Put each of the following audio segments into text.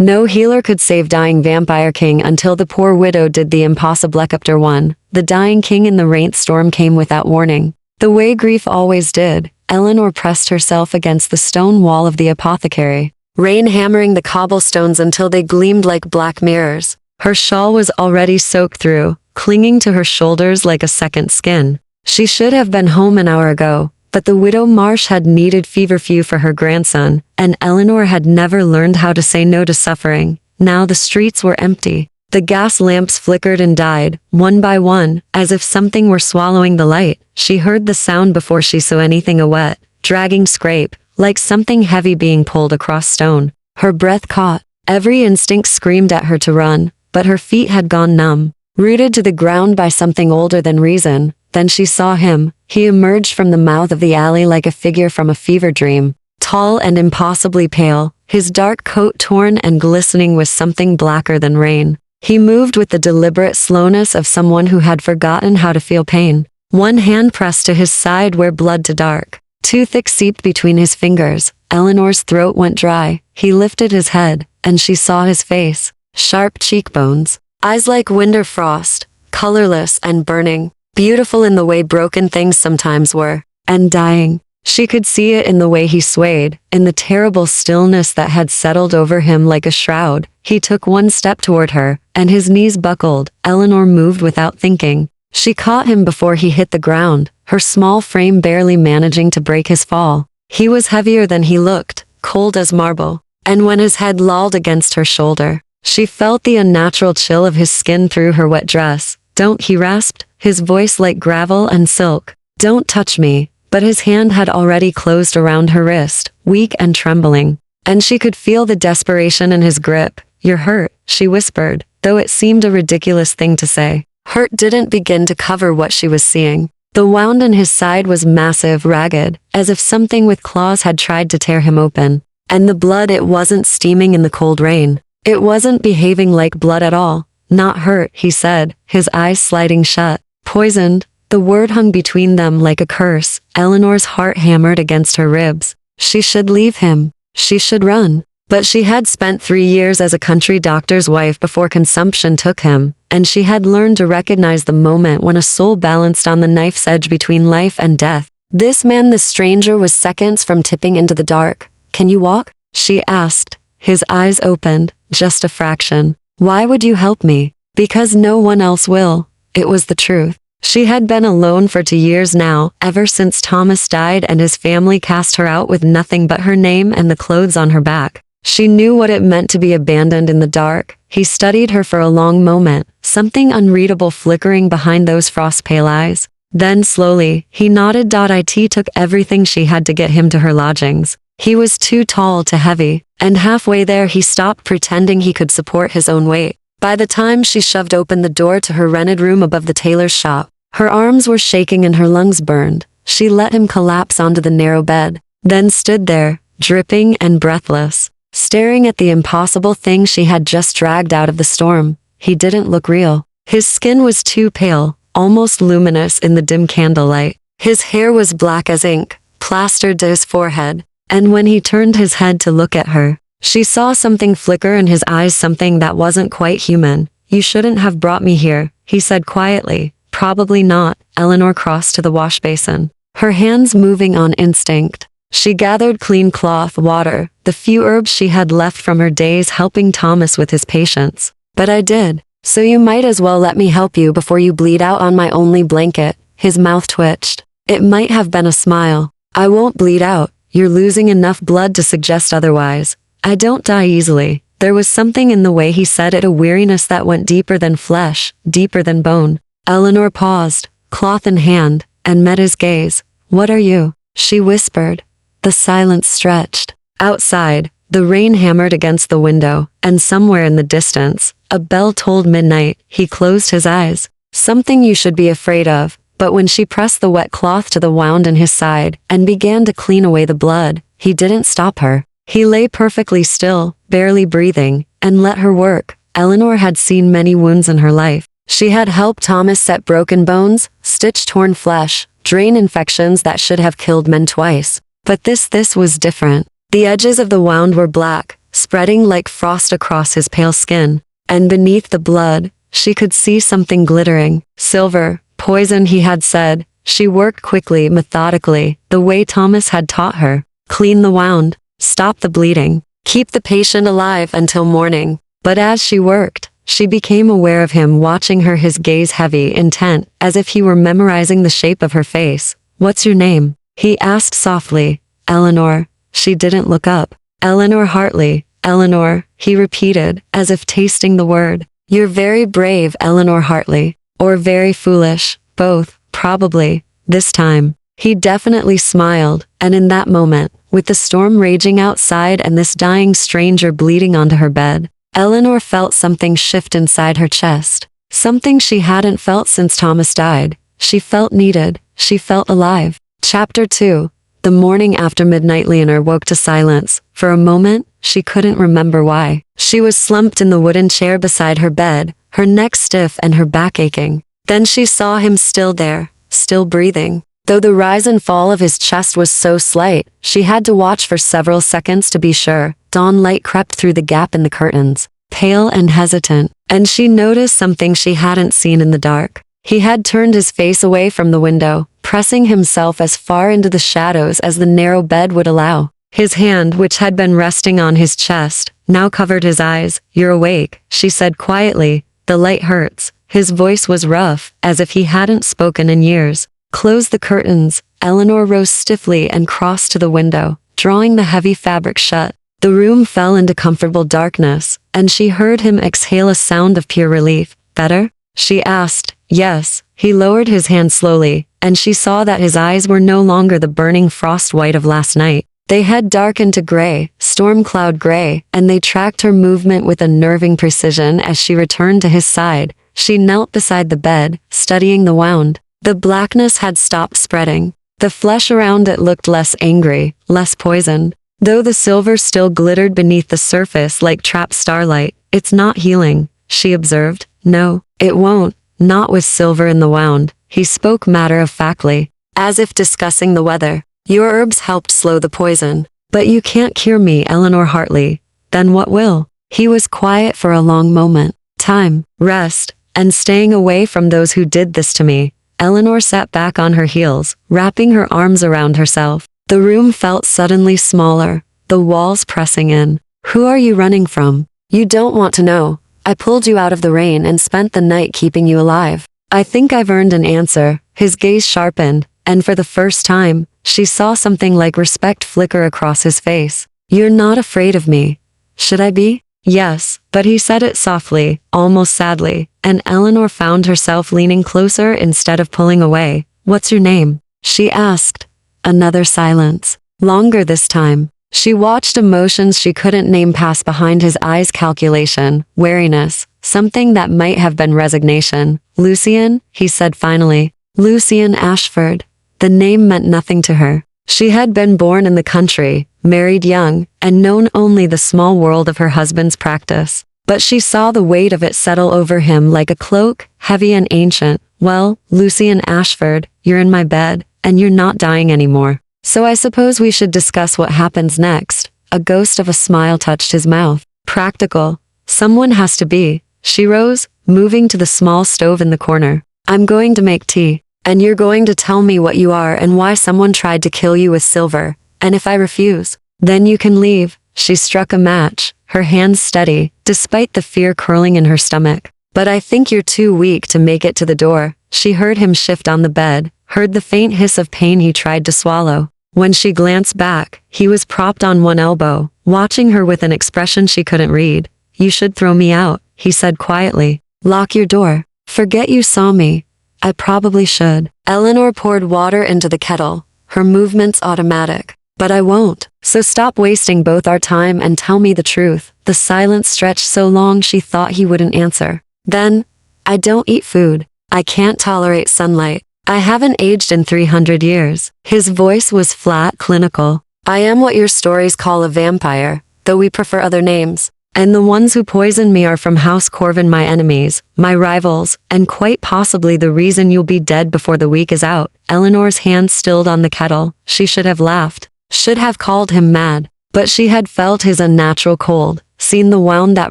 No healer could save dying vampire king until the poor widow did the impossible. Chapter 1. The dying king in the rainstorm came without warning. The way grief always did, Eleanor pressed herself against the stone wall of the apothecary, rain hammering the cobblestones until they gleamed like black mirrors. Her shawl was already soaked through, clinging to her shoulders like a second skin. She should have been home an hour ago, but the widow Marsh had needed feverfew for her grandson, and Eleanor had never learned how to say no to suffering. Now the streets were empty. The gas lamps flickered and died, one by one, as if something were swallowing the light. She heard the sound before she saw anything, a wet, dragging scrape, like something heavy being pulled across stone. Her breath caught. Every instinct screamed at her to run, but her feet had gone numb, rooted to the ground by something older than reason. Then she saw him. He emerged from the mouth of the alley like a figure from a fever dream, tall and impossibly pale, his dark coat torn and glistening with something blacker than rain. He moved with the deliberate slowness of someone who had forgotten how to feel pain. One hand pressed to his side where blood to dark, too thick seeped between his fingers. Eleanor's throat went dry. He lifted his head, and she saw his face. Sharp cheekbones, eyes like winter frost, colorless and burning, beautiful in the way broken things sometimes were, and dying. She could see it in the way he swayed, in the terrible stillness that had settled over him like a shroud. He took one step toward her, and his knees buckled. Eleanor moved without thinking. She caught him before he hit the ground, her small frame barely managing to break his fall. He was heavier than he looked, cold as marble, and when his head lolled against her shoulder, she felt the unnatural chill of his skin through her wet dress. "Don't," he rasped, his voice like gravel and silk. "Don't touch me." But his hand had already closed around her wrist, weak and trembling, and she could feel the desperation in his grip. "You're hurt," she whispered, though it seemed a ridiculous thing to say. Hurt didn't begin to cover what she was seeing. The wound in his side was massive, ragged, as if something with claws had tried to tear him open. And the blood, it wasn't steaming in the cold rain. It wasn't behaving like blood at all. "Not hurt," he said, his eyes sliding shut. "Poisoned." The word hung between them like a curse. Eleanor's heart hammered against her ribs. She should leave him. She should run. But she had spent 3 years as a country doctor's wife before consumption took him, and she had learned to recognize the moment when a soul balanced on the knife's edge between life and death. This man, this stranger, was seconds from tipping into the dark. "Can you walk?" she asked. His eyes opened, just a fraction. "Why would you help me?" "Because no one else will." It was the truth. She had been alone for 2 years now, ever since Thomas died and his family cast her out with nothing but her name and the clothes on her back. She knew what it meant to be abandoned in the dark. He studied her for a long moment, something unreadable flickering behind those frost-pale eyes. Then slowly, he nodded. It took everything she had to get him to her lodgings. He was too tall, too heavy, and halfway there he stopped pretending he could support his own weight. By the time she shoved open the door to her rented room above the tailor's shop, her arms were shaking and her lungs burned. She let him collapse onto the narrow bed, then stood there, dripping and breathless, staring at the impossible thing she had just dragged out of the storm. He didn't look real. His skin was too pale, almost luminous in the dim candlelight. His hair was black as ink, plastered to his forehead, and when he turned his head to look at her, she saw something flicker in his eyes, something that wasn't quite human. "You shouldn't have brought me here," he said quietly. "Probably not." Eleanor crossed to the wash basin, her hands moving on instinct. She gathered clean cloth, water, the few herbs she had left from her days helping Thomas with his patients. "But I did. So you might as well let me help you before you bleed out on my only blanket." His mouth twitched. It might have been a smile. "I won't bleed out. You're losing enough blood to suggest otherwise. I don't die easily." There was something in the way he said it, a weariness that went deeper than flesh, deeper than bone. Eleanor paused, cloth in hand, and met his gaze. "What are you?" she whispered. The silence stretched. Outside, the rain hammered against the window, and somewhere in the distance, a bell tolled midnight. He closed his eyes. "Something you should be afraid of." But when she pressed the wet cloth to the wound in his side and began to clean away the blood, he didn't stop her. He lay perfectly still, barely breathing, and let her work. Eleanor had seen many wounds in her life. She had helped Thomas set broken bones, stitch torn flesh, drain infections that should have killed men twice. But this was different. The edges of the wound were black, spreading like frost across his pale skin. And beneath the blood, she could see something glittering. Silver, poison, he had said. She worked quickly, methodically, the way Thomas had taught her. Clean the wound, stop the bleeding, keep the patient alive until morning. But as she worked, she became aware of him watching her, his gaze heavy, intent, as if he were memorizing the shape of her face. "What's your name?" he asked softly. "Eleanor." She didn't look up. "Eleanor Hartley." "Eleanor," he repeated, as if tasting the word. "You're very brave, Eleanor Hartley. Or very foolish, both, probably, this time." He definitely smiled, and in that moment, with the storm raging outside and this dying stranger bleeding onto her bed, Eleanor felt something shift inside her chest. Something she hadn't felt since Thomas died. She felt needed. She felt alive. Chapter 2. The morning after midnight, Leonor woke to silence. For a moment, she couldn't remember why. She was slumped in the wooden chair beside her bed, her neck stiff and her back aching. Then she saw him still there, still breathing. Though the rise and fall of his chest was so slight, she had to watch for several seconds to be sure. Dawn light crept through the gap in the curtains, pale and hesitant, and she noticed something she hadn't seen in the dark. He had turned his face away from the window, pressing himself as far into the shadows as the narrow bed would allow. His hand, which had been resting on his chest, now covered his eyes. "You're awake," she said quietly. "The light hurts." His voice was rough, as if he hadn't spoken in years. "Close the curtains." Eleanor rose stiffly and crossed to the window, drawing the heavy fabric shut. The room fell into comfortable darkness, and she heard him exhale a sound of pure relief. "Better?" she asked. "Yes." He lowered his hand slowly, and she saw that his eyes were no longer the burning frost white of last night. They had darkened to gray, storm cloud gray, and they tracked her movement with unnerving precision as she returned to his side. She knelt beside the bed, studying the wound. The blackness had stopped spreading. The flesh around it looked less angry, less poisoned. Though the silver still glittered beneath the surface like trapped starlight. "It's not healing," she observed. "No, it won't. Not with silver in the wound." He spoke matter-of-factly, as if discussing the weather. "Your herbs helped slow the poison. But you can't cure me, Eleanor Hartley." "Then what will?" He was quiet for a long moment. "Time, rest, and staying away from those who did this to me." Eleanor sat back on her heels, wrapping her arms around herself. The room felt suddenly smaller, the walls pressing in. "Who are you running from?" "You don't want to know. I pulled you out of the rain and spent the night keeping you alive." "I think I've earned an answer." His gaze sharpened, and for the first time, she saw something like respect flicker across his face. "You're not afraid of me." "Should I be?" "Yes," but he said it softly, almost sadly, and Eleanor found herself leaning closer instead of pulling away. "What's your name?" she asked. Another silence. Longer this time. She watched emotions she couldn't name pass behind his eyes. Calculation, wariness, something that might have been resignation. "Lucian," he said finally. Lucian Ashford. The name meant nothing to her. She had been born in the country, married young, and known only the small world of her husband's practice. But she saw the weight of it settle over him like a cloak, heavy and ancient. "Well, Lucian Ashford, you're in my bed, and you're not dying anymore. So I suppose we should discuss what happens next." A ghost of a smile touched his mouth. "Practical. Someone has to be." She rose, moving to the small stove in the corner. "I'm going to make tea. And you're going to tell me what you are and why someone tried to kill you with silver. And if I refuse, then you can leave." She struck a match, her hands steady, despite the fear curling in her stomach. "But I think you're too weak to make it to the door." She heard him shift on the bed, heard the faint hiss of pain he tried to swallow. When she glanced back, he was propped on one elbow, watching her with an expression she couldn't read. "You should throw me out," he said quietly. "Lock your door. Forget you saw me." "I probably should." Eleanor poured water into the kettle, her movements automatic. "But I won't. So stop wasting both our time and tell me the truth." The silence stretched so long she thought he wouldn't answer. Then, "I don't eat food. I can't tolerate sunlight. I haven't aged in 300 years. His voice was flat, clinical. "I am what your stories call a vampire, though we prefer other names. And the ones who poison me are from House Corvin, my enemies, my rivals, and quite possibly the reason you'll be dead before the week is out." Eleanor's hand stilled on the kettle. She should have laughed. Should have called him mad. But she had felt his unnatural cold, seen the wound that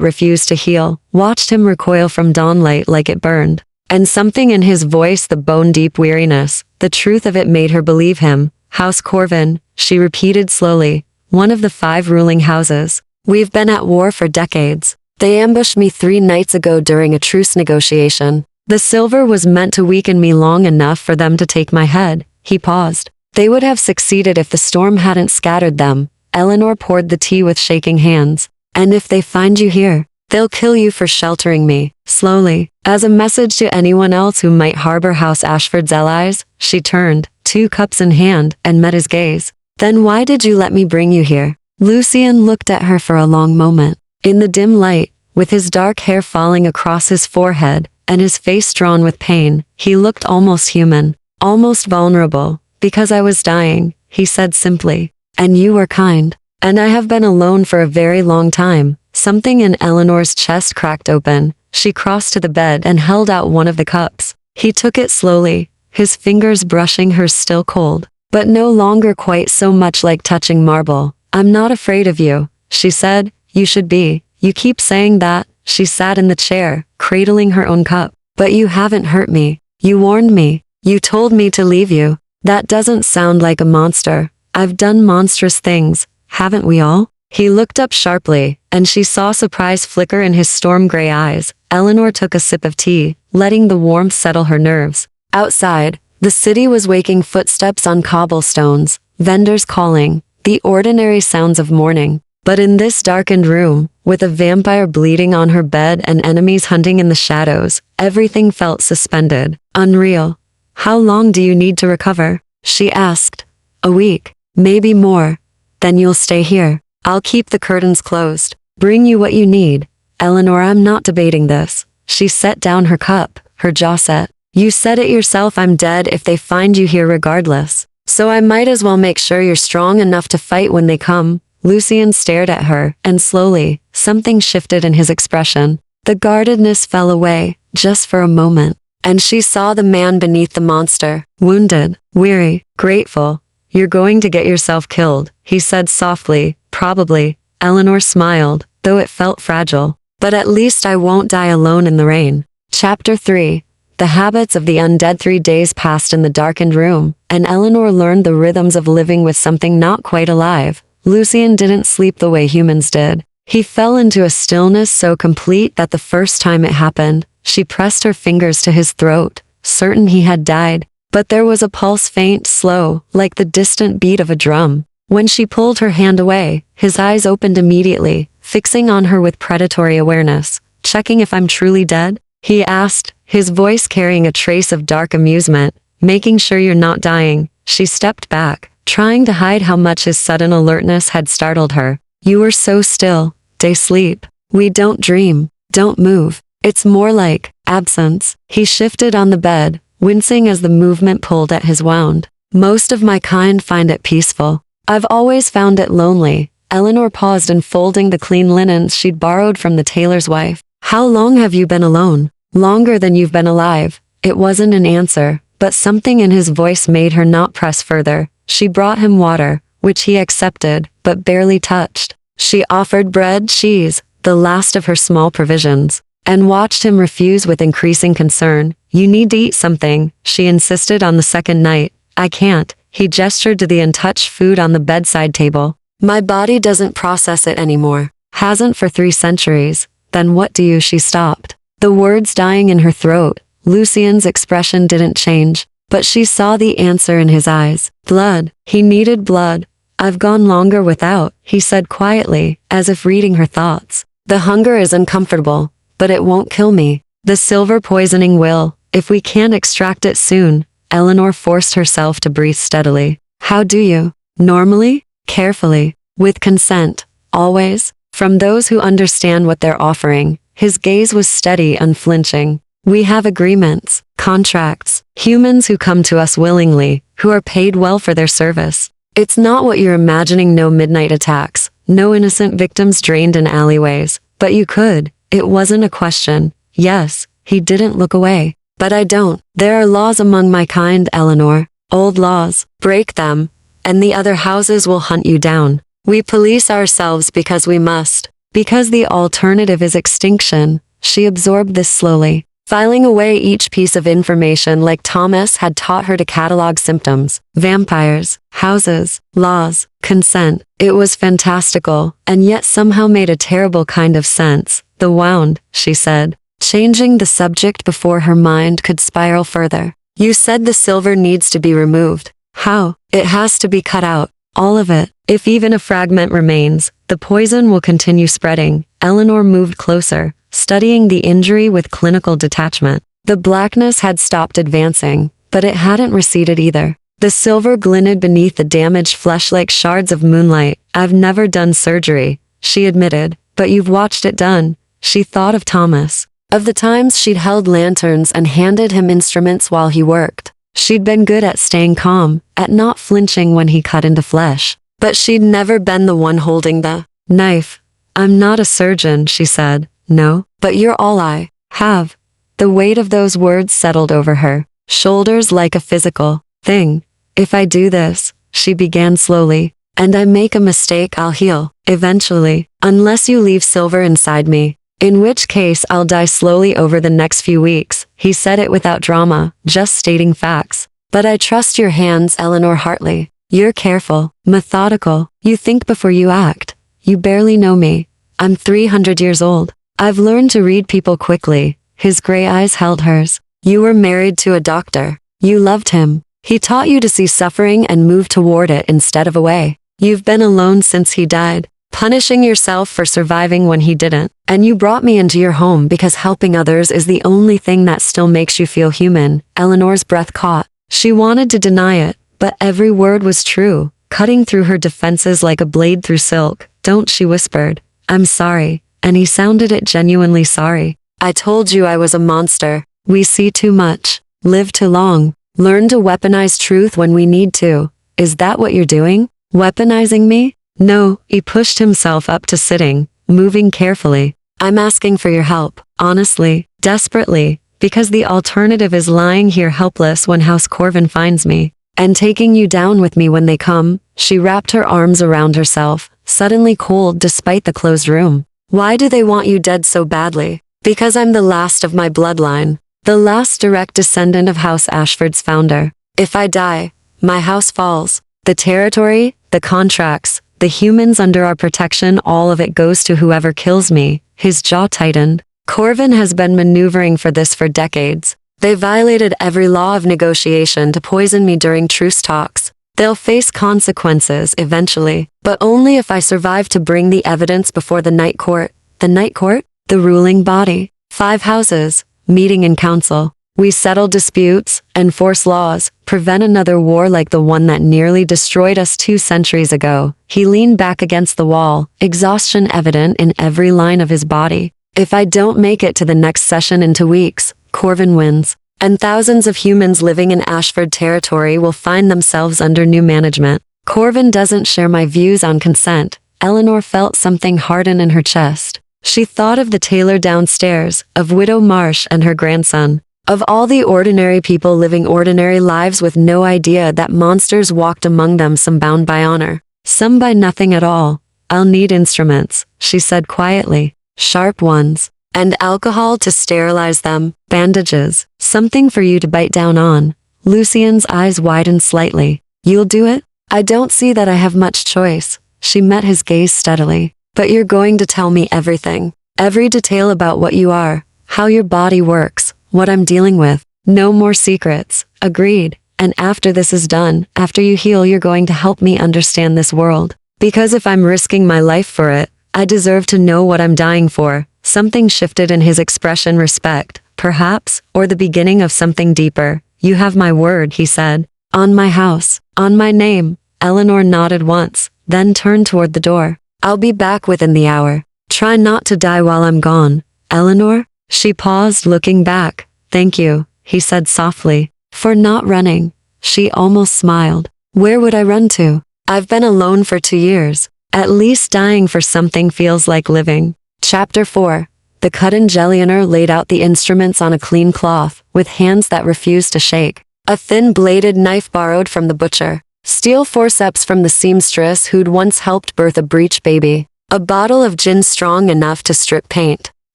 refused to heal, watched him recoil from dawnlight like it burned. And something in his voice, the bone-deep weariness, the truth of it made her believe him. House Corvin, she repeated slowly, one of the 5 ruling houses. We've been at war for decades. They ambushed me 3 nights ago during a truce negotiation. The silver was meant to weaken me long enough for them to take my head. He paused. They would have succeeded if the storm hadn't scattered them. Eleanor poured the tea with shaking hands. And if they find you here, they'll kill you for sheltering me. Slowly, as a message to anyone else who might harbor House Ashford's allies, she turned, 2 cups in hand, and met his gaze. Then why did you let me bring you here? Lucian looked at her for a long moment. In the dim light, with his dark hair falling across his forehead, and his face drawn with pain, he looked almost human, almost vulnerable. Because I was dying, he said simply. And you were kind. And I have been alone for a very long time. Something in Eleanor's chest cracked open. She crossed to the bed and held out one of the cups. He took it slowly, his fingers brushing hers still cold, but no longer quite so much like touching marble. I'm not afraid of you, she said. You should be. You keep saying that. She sat in the chair, cradling her own cup. But you haven't hurt me. You warned me. You told me to leave you. That doesn't sound like a monster. I've done monstrous things, haven't we all? He looked up sharply, and she saw surprise flicker in his storm-gray eyes. Eleanor took a sip of tea, letting the warmth settle her nerves. Outside, the city was waking, footsteps on cobblestones, vendors calling, the ordinary sounds of morning. But in this darkened room, with a vampire bleeding on her bed and enemies hunting in the shadows, everything felt suspended, unreal. How long do you need to recover? She asked. A week, maybe more. Then you'll stay here. I'll keep the curtains closed. Bring you what you need. Eleanor, I'm not debating this. She set down her cup, her jaw set. You said it yourself, I'm dead if they find you here regardless. So I might as well make sure you're strong enough to fight when they come. Lucian stared at her, and slowly, something shifted in his expression. The guardedness fell away, just for a moment. And she saw the man beneath the monster, wounded, weary, grateful. You're going to get yourself killed, he said softly. Probably. Eleanor smiled, though it felt fragile. But at least I won't die alone in the rain. Chapter 3. The habits of the undead. 3 days passed in the darkened room, and Eleanor learned the rhythms of living with something not quite alive. Lucian didn't sleep the way humans did. He fell into a stillness so complete that the first time it happened, she pressed her fingers to his throat, certain he had died. But there was a pulse, faint, slow, like the distant beat of a drum. When she pulled her hand away, his eyes opened immediately, fixing on her with predatory awareness. Checking if I'm truly dead? He asked, his voice carrying a trace of dark amusement. Making sure you're not dying. She stepped back, trying to hide how much his sudden alertness had startled her. You were so still. They sleep. We don't dream. Don't move. It's more like absence. He shifted on the bed, wincing as the movement pulled at his wound. Most of my kind find it peaceful. I've always found it lonely. Eleanor paused, unfolding the clean linens she'd borrowed from the tailor's wife. How long have you been alone? Longer than you've been alive. It wasn't an answer, but something in his voice made her not press further. She brought him water, which he accepted, but barely touched. She offered bread, cheese, the last of her small provisions, and watched him refuse with increasing concern. You need to eat something, she insisted on the second night. I can't. He gestured to the untouched food on the bedside table. My body doesn't process it anymore. Hasn't for 3 centuries. Then what do you? She stopped. The words dying in her throat. Lucian's expression didn't change, but she saw the answer in his eyes. Blood. He needed blood. I've gone longer without, he said quietly, as if reading her thoughts. The hunger is uncomfortable, but it won't kill me. The silver poisoning will, if we can't extract it soon. Eleanor forced herself to breathe steadily. How do you? Normally? Carefully. With consent. Always. From those who understand what they're offering. His gaze was steady, unflinching. We have agreements, contracts, humans who come to us willingly, who are paid well for their service. It's not what you're imagining. No midnight attacks, no innocent victims drained in alleyways. But you could. It wasn't a question. Yes, he didn't look away. But I don't. There are laws among my kind, Eleanor. Old laws. Break them, and the other houses will hunt you down. We police ourselves because we must. Because the alternative is extinction. She absorbed this slowly, filing away each piece of information like Thomas had taught her to catalog symptoms, vampires, houses, laws, consent. It was fantastical, and yet somehow made a terrible kind of sense. The wound, she said, changing the subject before her mind could spiral further. You said the silver needs to be removed. How? It has to be cut out. All of it. If even a fragment remains, the poison will continue spreading. Eleanor moved closer, studying the injury with clinical detachment. The blackness had stopped advancing, but it hadn't receded either. The silver glinted beneath the damaged flesh like shards of moonlight. I've never done surgery, she admitted, but you've watched it done. She thought of Thomas, of the times she'd held lanterns and handed him instruments while he worked. She'd been good at staying calm, at not flinching when he cut into flesh. But she'd never been the one holding the knife. I'm not a surgeon, she said. No, but you're all I have. The weight of those words settled over her shoulders like a physical thing. If I do this, she began slowly, and I make a mistake, I'll heal, eventually, unless you leave silver inside me. In which case I'll die slowly over the next few weeks. He said it without drama, just stating facts. But I trust your hands, Eleanor Hartley. You're careful, methodical. You think before you act. You barely know me. I'm 300 years old. I've learned to read people quickly. His gray eyes held hers. You were married to a doctor. You loved him. He taught you to see suffering and move toward it instead of away. You've been alone since he died, punishing yourself for surviving when he didn't. And you brought me into your home because helping others is the only thing that still makes you feel human. Eleanor's breath caught. She wanted to deny it, but every word was true, cutting through her defenses like a blade through silk. Don't, she whispered. I'm sorry. And he sounded it genuinely sorry. I told you I was a monster. We see too much, live too long, learn to weaponize truth when we need to. Is that what you're doing? Weaponizing me? No, he pushed himself up to sitting, moving carefully. I'm asking for your help, honestly, desperately, because the alternative is lying here helpless when House Corvin finds me, and taking you down with me when they come. She wrapped her arms around herself, suddenly cold despite the closed room. Why do they want you dead so badly? Because I'm the last of my bloodline, the last direct descendant of House Ashford's founder. If I die, my house falls. The territory, the contracts, the humans under our protection, all of it goes to whoever kills me. His jaw tightened. Corvin has been maneuvering for this for decades. They violated every law of negotiation to poison me during truce talks. They'll face consequences eventually, but only if I survive to bring the evidence before the Night Court. The Night Court? The ruling body. 5 houses, meeting in council. We settle disputes, enforce laws, prevent another war like the one that nearly destroyed us 2 centuries ago. He leaned back against the wall, exhaustion evident in every line of his body. If I don't make it to the next session in 2 weeks, Corvin wins. And thousands of humans living in Ashford territory will find themselves under new management. Corvin doesn't share my views on consent. Eleanor felt something harden in her chest. She thought of the tailor downstairs, of Widow Marsh and her grandson, of all the ordinary people living ordinary lives with no idea that monsters walked among them, some bound by honor, some by nothing at all. I'll need instruments, she said quietly, sharp ones, and alcohol to sterilize them, bandages, something for you to bite down on. Lucien's eyes widened slightly. You'll do it? I don't see that I have much choice. She met his gaze steadily. But you're going to tell me everything. Every detail about what you are, how your body works, what I'm dealing with. No more secrets. Agreed. And after this is done, after you heal, you're going to help me understand this world. Because if I'm risking my life for it, I deserve to know what I'm dying for. Something shifted in his expression. Respect, perhaps, or the beginning of something deeper. You have my word, he said. On my house, on my name. Eleanor nodded once, then turned toward the door. I'll be back within the hour. Try not to die while I'm gone. Eleanor? She paused, looking back. Thank you, he said softly, for not running. She almost smiled. Where would I run to? I've been alone for 2 years. At least dying for something feels like living. Chapter 4. The cut-and-gelioner laid out the instruments on a clean cloth, with hands that refused to shake. A thin-bladed knife borrowed from the butcher. Steel forceps from the seamstress who'd once helped birth a breech baby. A bottle of gin strong enough to strip paint.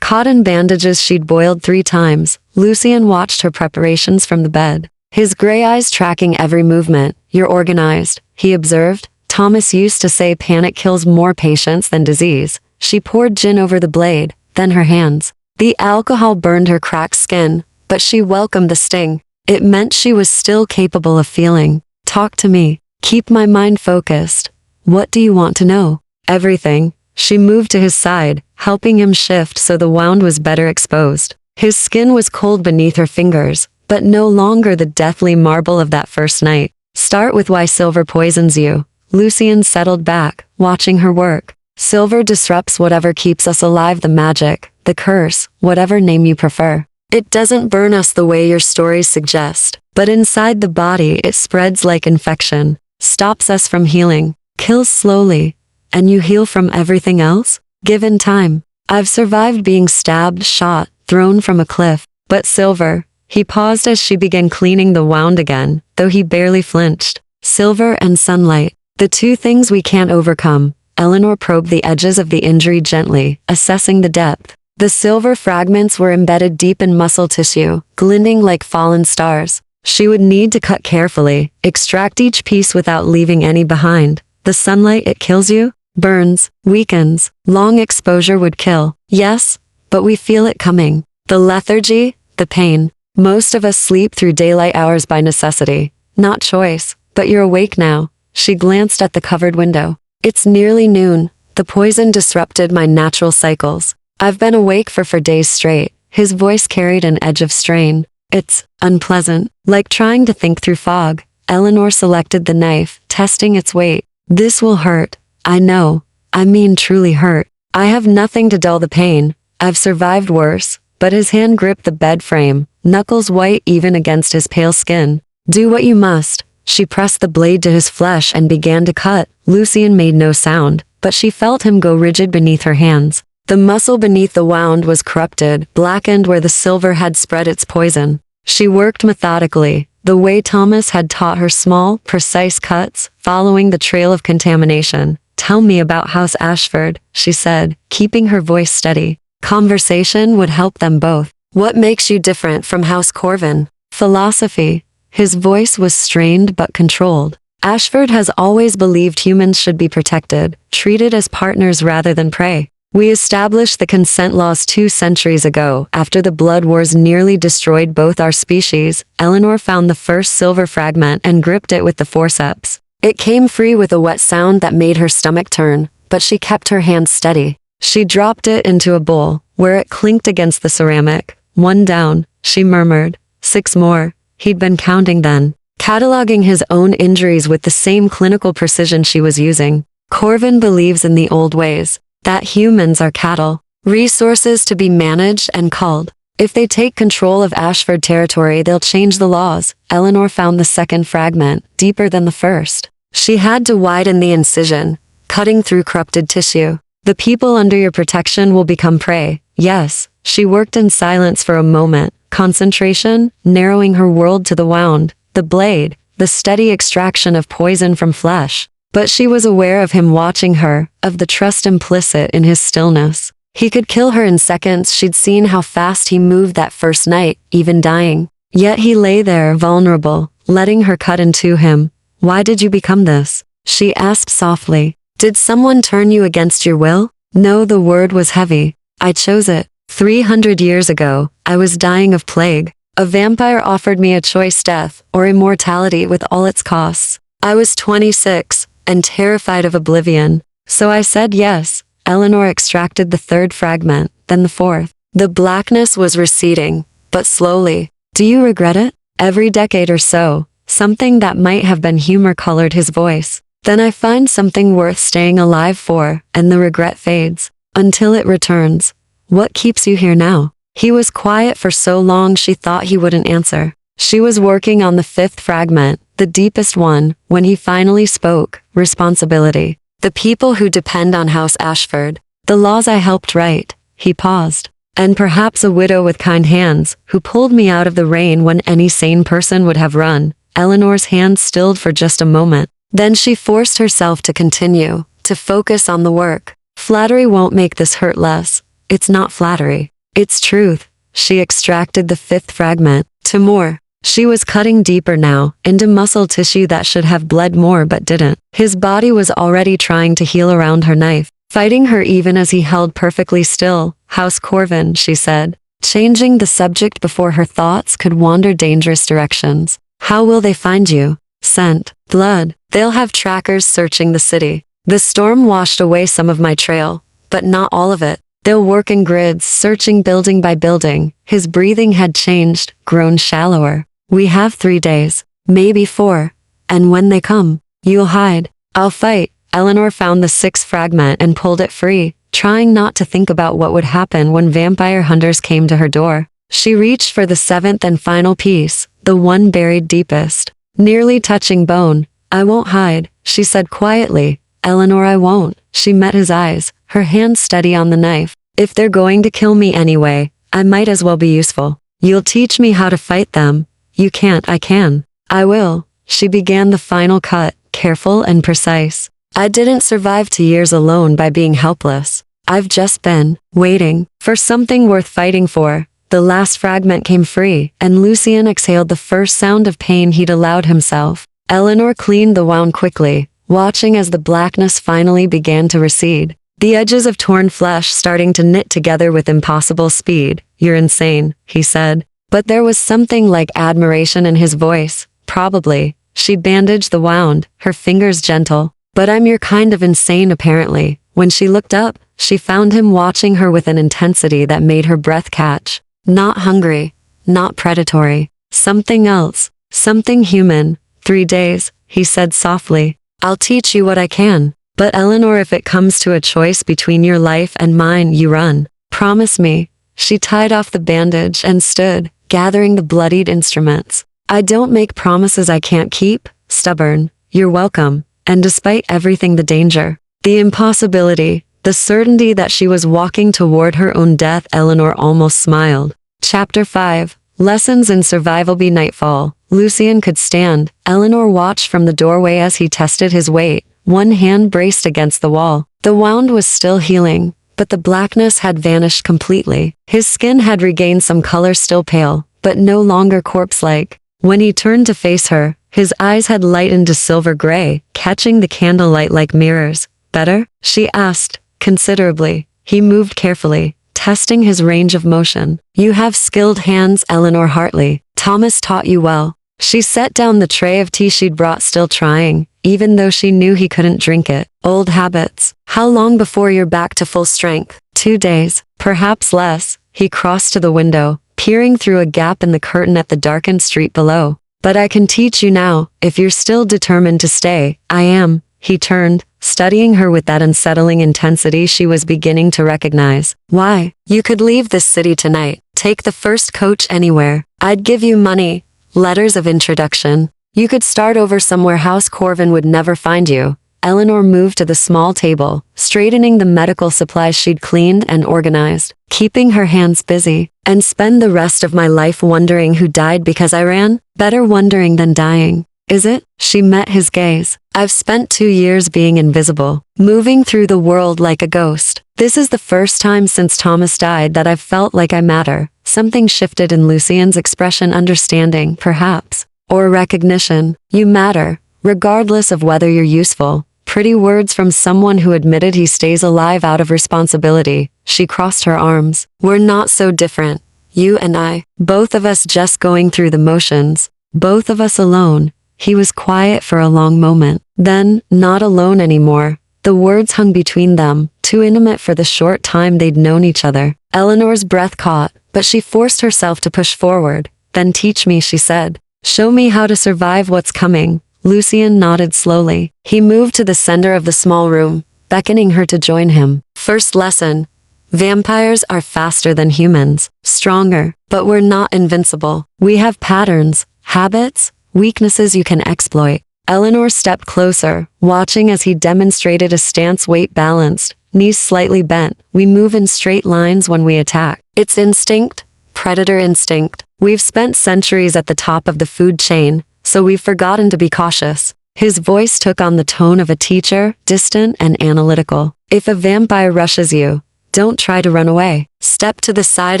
Cotton bandages she'd boiled 3 times. Lucian watched her preparations from the bed, his gray eyes tracking every movement. "You're organized," he observed. "Thomas used to say panic kills more patients than disease." She poured gin over the blade, then her hands. The alcohol burned her cracked skin, but she welcomed the sting. It meant she was still capable of feeling. "Talk to me. Keep my mind focused. What do you want to know?" "Everything." She moved to his side, helping him shift so the wound was better exposed. His skin was cold beneath her fingers, but no longer the deathly marble of that first night. "Start with why silver poisons you." Lucian settled back, watching her work. "Silver disrupts whatever keeps us alive, the magic, the curse, whatever name you prefer. It doesn't burn us the way your stories suggest, but inside the body it spreads like infection, stops us from healing, kills slowly, and you heal from everything else, given time. I've survived being stabbed, shot, thrown from a cliff, but silver." He paused as she began cleaning the wound again, though he barely flinched. "Silver and sunlight, the 2 things we can't overcome." Eleanor probed the edges of the injury gently, assessing the depth. The silver fragments were embedded deep in muscle tissue, glinting like fallen stars. She would need to cut carefully, extract each piece without leaving any behind. "The sunlight, it kills you? Burns, weakens. Long exposure would kill." "Yes, but we feel it coming. The lethargy, the pain. Most of us sleep through daylight hours by necessity, not choice. But you're awake now." She glanced at the covered window. "It's nearly noon. The poison disrupted my natural cycles. I've been awake for days straight." His voice carried an edge of strain. "It's unpleasant, like trying to think through fog." Eleanor selected the knife, testing its weight. "This will hurt. I know. I mean truly hurt. I have nothing to dull the pain. I've survived worse." But his hand gripped the bed frame, knuckles white even against his pale skin. "Do what you must." She pressed the blade to his flesh and began to cut. Lucian made no sound, but she felt him go rigid beneath her hands. The muscle beneath the wound was corrupted, blackened where the silver had spread its poison. She worked methodically, the way Thomas had taught her, small, precise cuts, following the trail of contamination. "Tell me about House Ashford," she said, keeping her voice steady. Conversation would help them both. "What makes you different from House Corvin?" "Philosophy." His voice was strained but controlled. "Ashford has always believed humans should be protected, treated as partners rather than prey. We established the consent laws 2 centuries ago, after the blood wars nearly destroyed both our species." Eleanor found the first silver fragment and gripped it with the forceps. It came free with a wet sound that made her stomach turn, but she kept her hands steady. She dropped it into a bowl, where it clinked against the ceramic. "1 down," she murmured. 6 more. He'd been counting then, cataloging his own injuries with the same clinical precision she was using. "Corvin believes in the old ways, that humans are cattle, resources to be managed and culled. If they take control of Ashford territory, they'll change the laws." Eleanor found the second fragment, deeper than the first. She had to widen the incision, cutting through corrupted tissue. "The people under your protection will become prey." "Yes." She worked in silence for a moment, concentration, narrowing her world to the wound, the blade, the steady extraction of poison from flesh. But she was aware of him watching her, of the trust implicit in his stillness. He could kill her in seconds. She'd seen how fast he moved that first night, even dying. Yet he lay there, vulnerable, letting her cut into him. "Why did you become this?" she asked softly. "Did someone turn you against your will?" "No," the word was heavy. "I chose it. 300 years ago, I was dying of plague. A vampire offered me a choice: death or immortality with all its costs. I was 26 and terrified of oblivion. So I said yes." Eleanor extracted the 3rd fragment, then the 4th. The blackness was receding, but slowly. "Do you regret it?" "Every decade or so." Something that might have been humor colored his voice. "Then I find something worth staying alive for, and the regret fades. Until it returns." "What keeps you here now?" He was quiet for so long she thought he wouldn't answer. She was working on the 5th fragment, the deepest one, when he finally spoke. "Responsibility. The people who depend on House Ashford. The laws I helped write." He paused. "And perhaps a widow with kind hands, who pulled me out of the rain when any sane person would have run." Eleanor's hand stilled for just a moment. Then she forced herself to continue, to focus on the work. Flattery won't make this hurt less. It's not flattery. It's truth. She extracted the fifth fragment. To more. She was cutting deeper now, into muscle tissue that should have bled more but didn't. His body was already trying to heal around her knife, fighting her even as he held perfectly still. House Corvin, she said, changing the subject before her thoughts could wander dangerous directions. How will they find you? Scent. Blood. They'll have trackers searching the city. The storm washed away some of my trail, but not all of it. They'll work in grids, searching building by building. His breathing had changed, grown shallower. We have 3 days, maybe 4. And when they come, you'll hide. I'll fight. Eleanor found the sixth fragment and pulled it free, trying not to think about what would happen when vampire hunters came to her door. She reached for the seventh and final piece, the one buried deepest, nearly touching bone. I won't hide, she said quietly. Eleanor, I won't. She met his eyes, her hand steady on the knife. If they're going to kill me anyway, I might as well be useful. You'll teach me how to fight them. You can't, I can. I will. She began the final cut, careful and precise. I didn't survive 2 years alone by being helpless. I've just been waiting for something worth fighting for. The last fragment came free, and Lucien exhaled the first sound of pain he'd allowed himself. Eleanor cleaned the wound quickly, watching as the blackness finally began to recede. The edges of torn flesh starting to knit together with impossible speed. You're insane, he said. But there was something like admiration in his voice. Probably. She bandaged the wound, her fingers gentle. But I'm your kind of insane apparently. When she looked up, she found him watching her with an intensity that made her breath catch. Not hungry. Not predatory. Something else. Something human. 3 days, he said softly. I'll teach you what I can. But Eleanor, if it comes to a choice between your life and mine, you run. Promise me. She tied off the bandage and stood, gathering the bloodied instruments. I don't make promises I can't keep. Stubborn. You're welcome. And despite everything, the danger, the impossibility, the certainty that she was walking toward her own death, Eleanor almost smiled. Chapter 5. Lessons in Survival. By nightfall, Lucien could stand. Eleanor watched from the doorway as he tested his weight, one hand braced against the wall. The wound was still healing, but the blackness had vanished completely. His skin had regained some color, still pale, but no longer corpse-like. When he turned to face her, his eyes had lightened to silver gray, catching the candlelight like mirrors. Better? She asked, considerably. He moved carefully, testing his range of motion. You have skilled hands, Eleanor Hartley. Thomas taught you well. She set down the tray of tea she'd brought, still trying, even though she knew he couldn't drink it. Old habits. How long before you're back to full strength? 2 days, perhaps less. He crossed to the window, peering through a gap in the curtain at the darkened street below. But I can teach you now, if you're still determined to stay. I am. He turned, studying her with that unsettling intensity she was beginning to recognize. Why? You could leave this city tonight. Take the first coach anywhere. I'd give you money. Letters of introduction. You could start over somewhere House Corvin would never find you. Eleanor moved to the small table, straightening the medical supplies she'd cleaned and organized, keeping her hands busy. And spend the rest of my life wondering who died because I ran? Better wondering than dying. Is it? She met his gaze. I've spent 2 years being invisible, moving through the world like a ghost. This is the first time since Thomas died that I've felt like I matter. Something shifted in Lucien's expression, understanding, perhaps, or recognition. You matter, regardless of whether you're useful. Pretty words from someone who admitted he stays alive out of responsibility. She crossed her arms. We're not so different. You and I, both of us just going through the motions. Both of us alone. He was quiet for a long moment. Then, not alone anymore. The words hung between them, too intimate for the short time they'd known each other. Eleanor's breath caught, but she forced herself to push forward. Then teach me, she said. Show me how to survive what's coming. Lucien nodded slowly. He moved to the center of the small room, beckoning her to join him. First lesson. Vampires are faster than humans, stronger, but we're not invincible. We have patterns, habits, weaknesses you can exploit. Eleanor stepped closer, watching as he demonstrated a stance, weight balanced, knees slightly bent. We move in straight lines when we attack. It's instinct, predator instinct. We've spent centuries at the top of the food chain, so we've forgotten to be cautious. His voice took on the tone of a teacher, distant and analytical. If a vampire rushes you, don't try to run away. Step to the side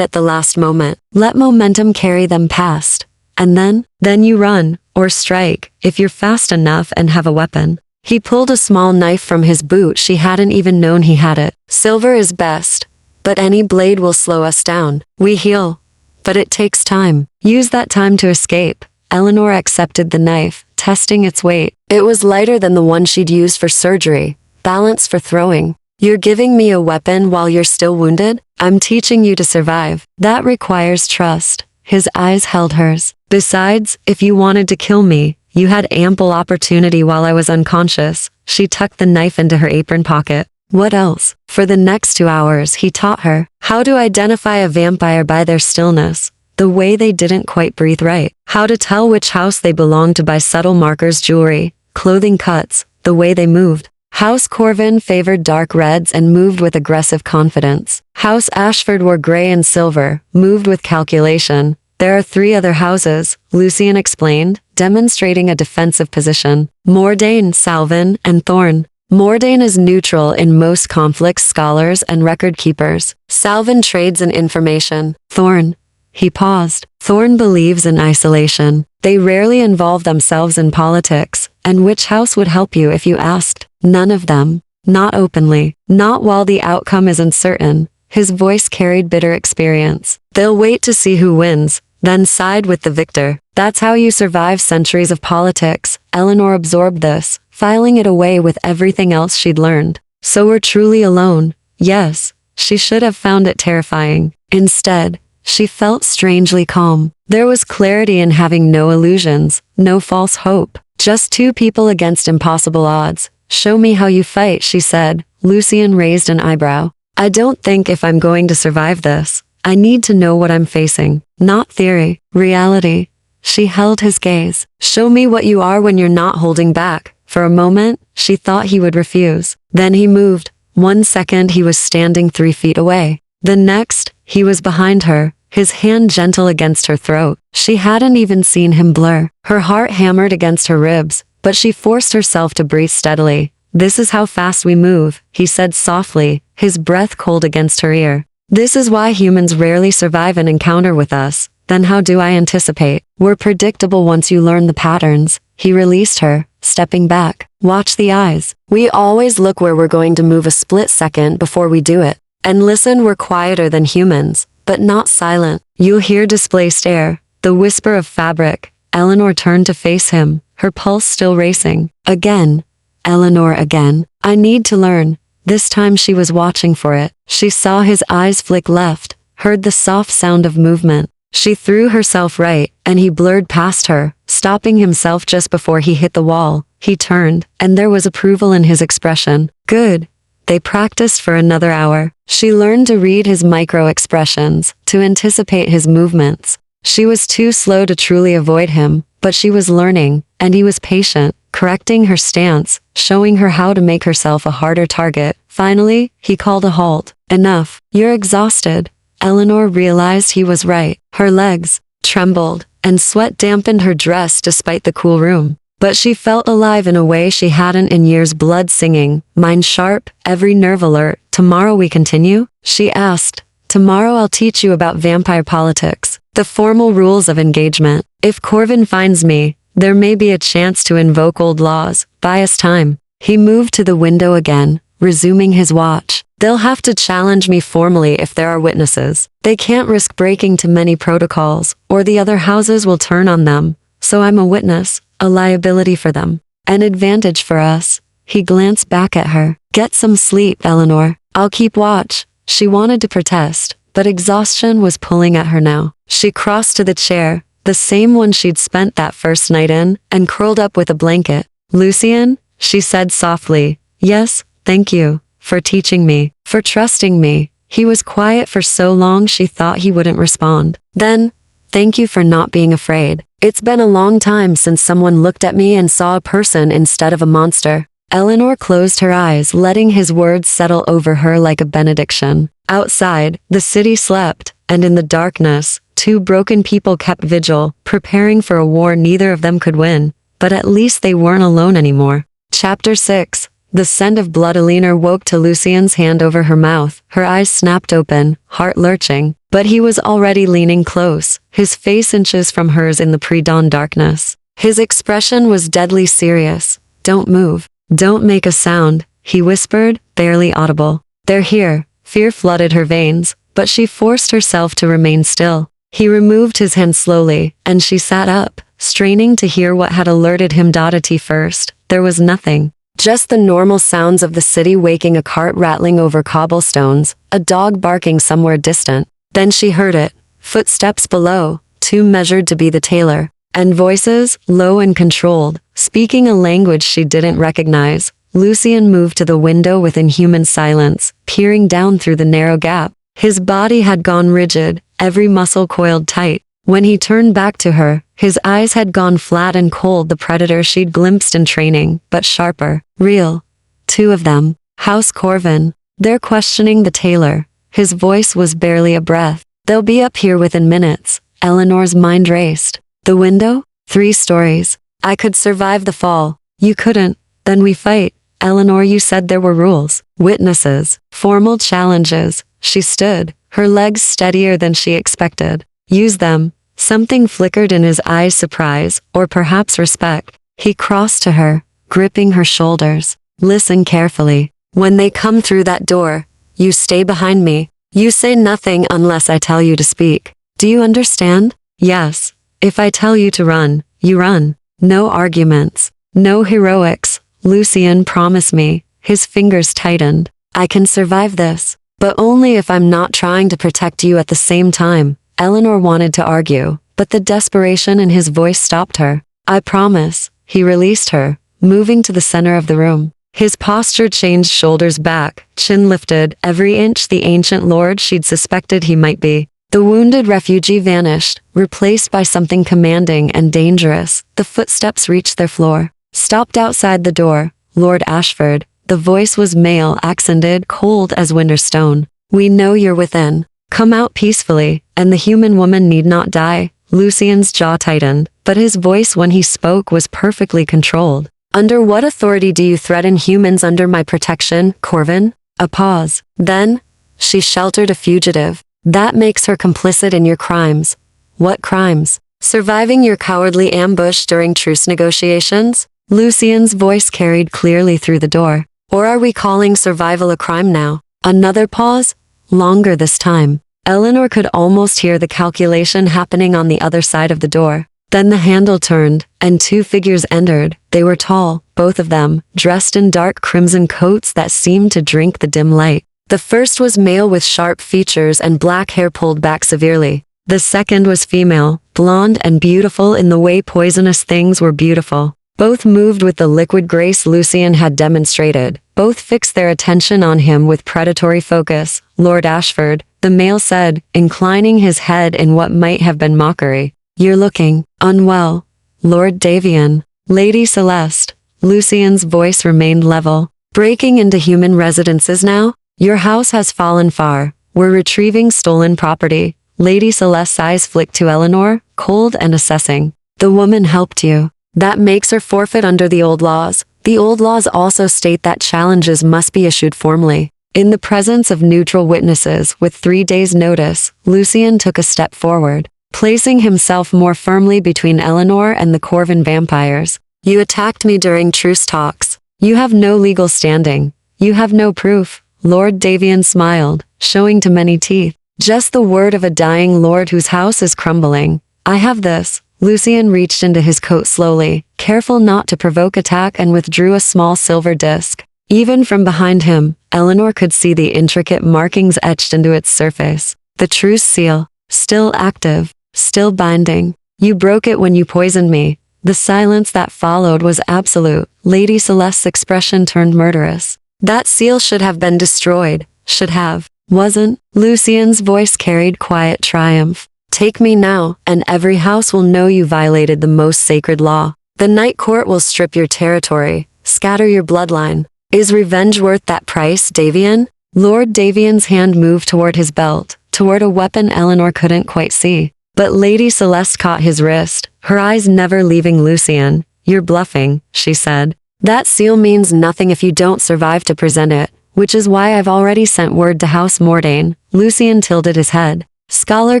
at the last moment. Let momentum carry them past. And then you run, or strike, if you're fast enough and have a weapon. He pulled a small knife from his boot. She hadn't even known he had it. Silver is best, but any blade will slow us down. We heal, but it takes time. Use that time to escape. Eleanor accepted the knife, testing its weight. It was lighter than the one she'd used for surgery, balanced for throwing. You're giving me a weapon while you're still wounded? I'm teaching you to survive. That requires trust. His eyes held hers. Besides, if you wanted to kill me, you had ample opportunity while I was unconscious. She tucked the knife into her apron pocket. What else? For the next 2 hours, he taught her how to identify a vampire by their stillness, the way they didn't quite breathe right, how to tell which house they belonged to by subtle markers, jewelry, clothing cuts, the way they moved. House Corvin favored dark reds and moved with aggressive confidence. House Ashford wore gray and silver, moved with calculation. There are 3 other houses, Lucian explained, demonstrating a defensive position. Mordain, Salvin, and Thorn. Mordain is neutral in most conflicts, scholars and record keepers. Salvin trades in information. Thorn. He paused. Thorn believes in isolation. They rarely involve themselves in politics. And which house would help you if you asked? None of them. Not openly. Not while the outcome is uncertain. His voice carried bitter experience. They'll wait to see who wins, then side with the victor. That's how you survive centuries of politics. Eleanor absorbed this, filing it away with everything else she'd learned. So we're truly alone. Yes, she should have found it terrifying. Instead, she felt strangely calm. There was clarity in having no illusions, no false hope. Just 2 people against impossible odds. Show me how you fight, she said. Lucian raised an eyebrow. I don't think if I'm going to survive this. I need to know what I'm facing. Not theory, reality. She held his gaze. Show me what you are when you're not holding back. For a moment, she thought he would refuse. Then he moved. 1 second he was standing 3 feet away. The next, he was behind her, his hand gentle against her throat. She hadn't even seen him blur. Her heart hammered against her ribs, but she forced herself to breathe steadily. This is how fast we move, he said softly, his breath cold against her ear. This is why humans rarely survive an encounter with us. Then how do I anticipate? We're predictable once you learn the patterns. He released her, stepping back. Watch the eyes. We always look where we're going to move a split second before we do it. And listen, we're quieter than humans, but not silent. You'll hear displaced air, the whisper of fabric. Eleanor turned to face him, her pulse still racing. Again. Eleanor, again. I need to learn. This time she was watching for it. She saw his eyes flick left, heard the soft sound of movement. She threw herself right, and he blurred past her, stopping himself just before he hit the wall. He turned, and there was approval in his expression. Good. They practiced for another hour. She learned to read his micro-expressions, to anticipate his movements. She was too slow to truly avoid him, but she was learning, and he was patient, correcting her stance, showing her how to make herself a harder target. Finally, he called a halt. Enough. You're exhausted. Eleanor realized he was right. Her legs trembled, and sweat dampened her dress despite the cool room. But she felt alive in a way she hadn't in years, blood singing, mind sharp, every nerve alert. Tomorrow we continue? She asked. Tomorrow I'll teach you about vampire politics, the formal rules of engagement. If Corvin finds me, there may be a chance to invoke old laws, buy us time. He moved to the window again, resuming his watch. They'll have to challenge me formally if there are witnesses. They can't risk breaking too many protocols, or the other houses will turn on them. So I'm a witness, a liability for them. An advantage for us. He glanced back at her. Get some sleep, Eleanor. I'll keep watch. She wanted to protest, but exhaustion was pulling at her now. She crossed to the chair, the same one she'd spent that first night in, and curled up with a blanket. Lucian, she said softly. Yes, thank you, for teaching me, for trusting me. He was quiet for so long she thought he wouldn't respond. Then, thank you for not being afraid. It's been a long time since someone looked at me and saw a person instead of a monster. Eleanor closed her eyes, letting his words settle over her like a benediction. Outside, the city slept, and in the darkness, 2 broken people kept vigil, preparing for a war neither of them could win. but at least they weren't alone anymore. Chapter 6. The scent of blood. Eleanor woke to Lucien's hand over her mouth. Her eyes snapped open, heart lurching, but he was already leaning close, his face inches from hers in the pre-dawn darkness. His expression was deadly serious. "Don't move. Don't make a sound," he whispered, barely audible. "They're here." Fear flooded her veins, but she forced herself to remain still. He removed his hand slowly, and she sat up, straining to hear what had alerted him. Audacity first. There was nothing. Just the normal sounds of the city waking, a cart rattling over cobblestones, a dog barking somewhere distant. Then she heard it. Footsteps below, too measured to be the tailor, and voices, low and controlled, speaking a language she didn't recognize. Lucien moved to the window with inhuman silence, peering down through the narrow gap. His body had gone rigid, every muscle coiled tight. When he turned back to her, his eyes had gone flat and cold, the predator she'd glimpsed in training, but sharper, real. Two of them. House Corvin. They're questioning the tailor. His voice was barely a breath. "They'll be up here within minutes." Eleanor's mind raced. "The window? 3 stories. I could survive the fall." "You couldn't. Then we fight." "Eleanor, you said there were rules. Witnesses. Formal challenges." She stood, her legs steadier than she expected. "Use them." Something flickered in his eyes, surprise, or perhaps respect. He crossed to her, gripping her shoulders. "Listen carefully. When they come through that door, you stay behind me. You say nothing unless I tell you to speak. Do you understand?" "Yes. If I tell you to run, you run. No arguments. No heroics. Lucien, promise me." His fingers tightened. "I can survive this, but only if I'm not trying to protect you at the same time." Eleanor wanted to argue, but the desperation in his voice stopped her. "I promise." He released her, moving to the center of the room. His posture changed, shoulders back, chin lifted, every inch the ancient lord she'd suspected he might be. The wounded refugee vanished, replaced by something commanding and dangerous. The footsteps reached their floor. Stopped outside the door. Lord Ashford. The voice was male, accented, cold as winter stone. "We know you're within. Come out peacefully, and the human woman need not die." Lucien's jaw tightened, but his voice when he spoke was perfectly controlled. "Under what authority do you threaten humans under my protection, Corvin?" A pause. "Then, she sheltered a fugitive. That makes her complicit in your crimes." "What crimes?" "Surviving your cowardly ambush during truce negotiations." Lucien's voice carried clearly through the door. "Or are we calling survival a crime now?" Another pause. Longer this time. Eleanor could almost hear the calculation happening on the other side of the door. Then the handle turned, and 2 figures entered. They were tall, both of them, dressed in dark crimson coats that seemed to drink the dim light. The first was male with sharp features and black hair pulled back severely. The second was female, blonde and beautiful in the way poisonous things were beautiful. Both moved with the liquid grace Lucien had demonstrated. Both fixed their attention on him with predatory focus. "Lord Ashford," the male said, inclining his head in what might have been mockery. "You're looking unwell." "Lord Davian." "Lady Celeste." Lucien's voice remained level. "Breaking into human residences now? Your house has fallen far. We're retrieving stolen property." Lady Celeste's eyes flicked to Eleanor, cold and assessing. "The woman helped you. That makes her forfeit under the old laws. The old laws also state that challenges must be issued formally. In the presence of neutral witnesses with 3 days' notice, Lucien took a step forward, placing himself more firmly between Eleanor and the Corvin vampires. "You attacked me during truce talks. You have no legal standing. You have no proof." Lord Davian smiled, showing too many teeth. "Just the word of a dying lord whose house is crumbling. I have this." Lucien reached into his coat slowly, careful not to provoke attack, and withdrew a small silver disc. Even from behind him, Eleanor could see the intricate markings etched into its surface. The truce seal, still active, still binding. "You broke it when you poisoned me." The silence that followed was absolute. Lady Celeste's expression turned murderous. "That seal should have been destroyed. Should have. Wasn't." Lucien's voice carried quiet triumph. "Take me now, and every house will know you violated the most sacred law. The Night Court will strip your territory, scatter your bloodline. Is revenge worth that price, Davian?" Lord Davian's hand moved toward his belt, toward a weapon Eleanor couldn't quite see. But Lady Celeste caught his wrist, her eyes never leaving Lucien. "You're bluffing," she said. "That seal means nothing if you don't survive to present it, which is why I've already sent word to House Mordain." Lucian tilted his head. "Scholar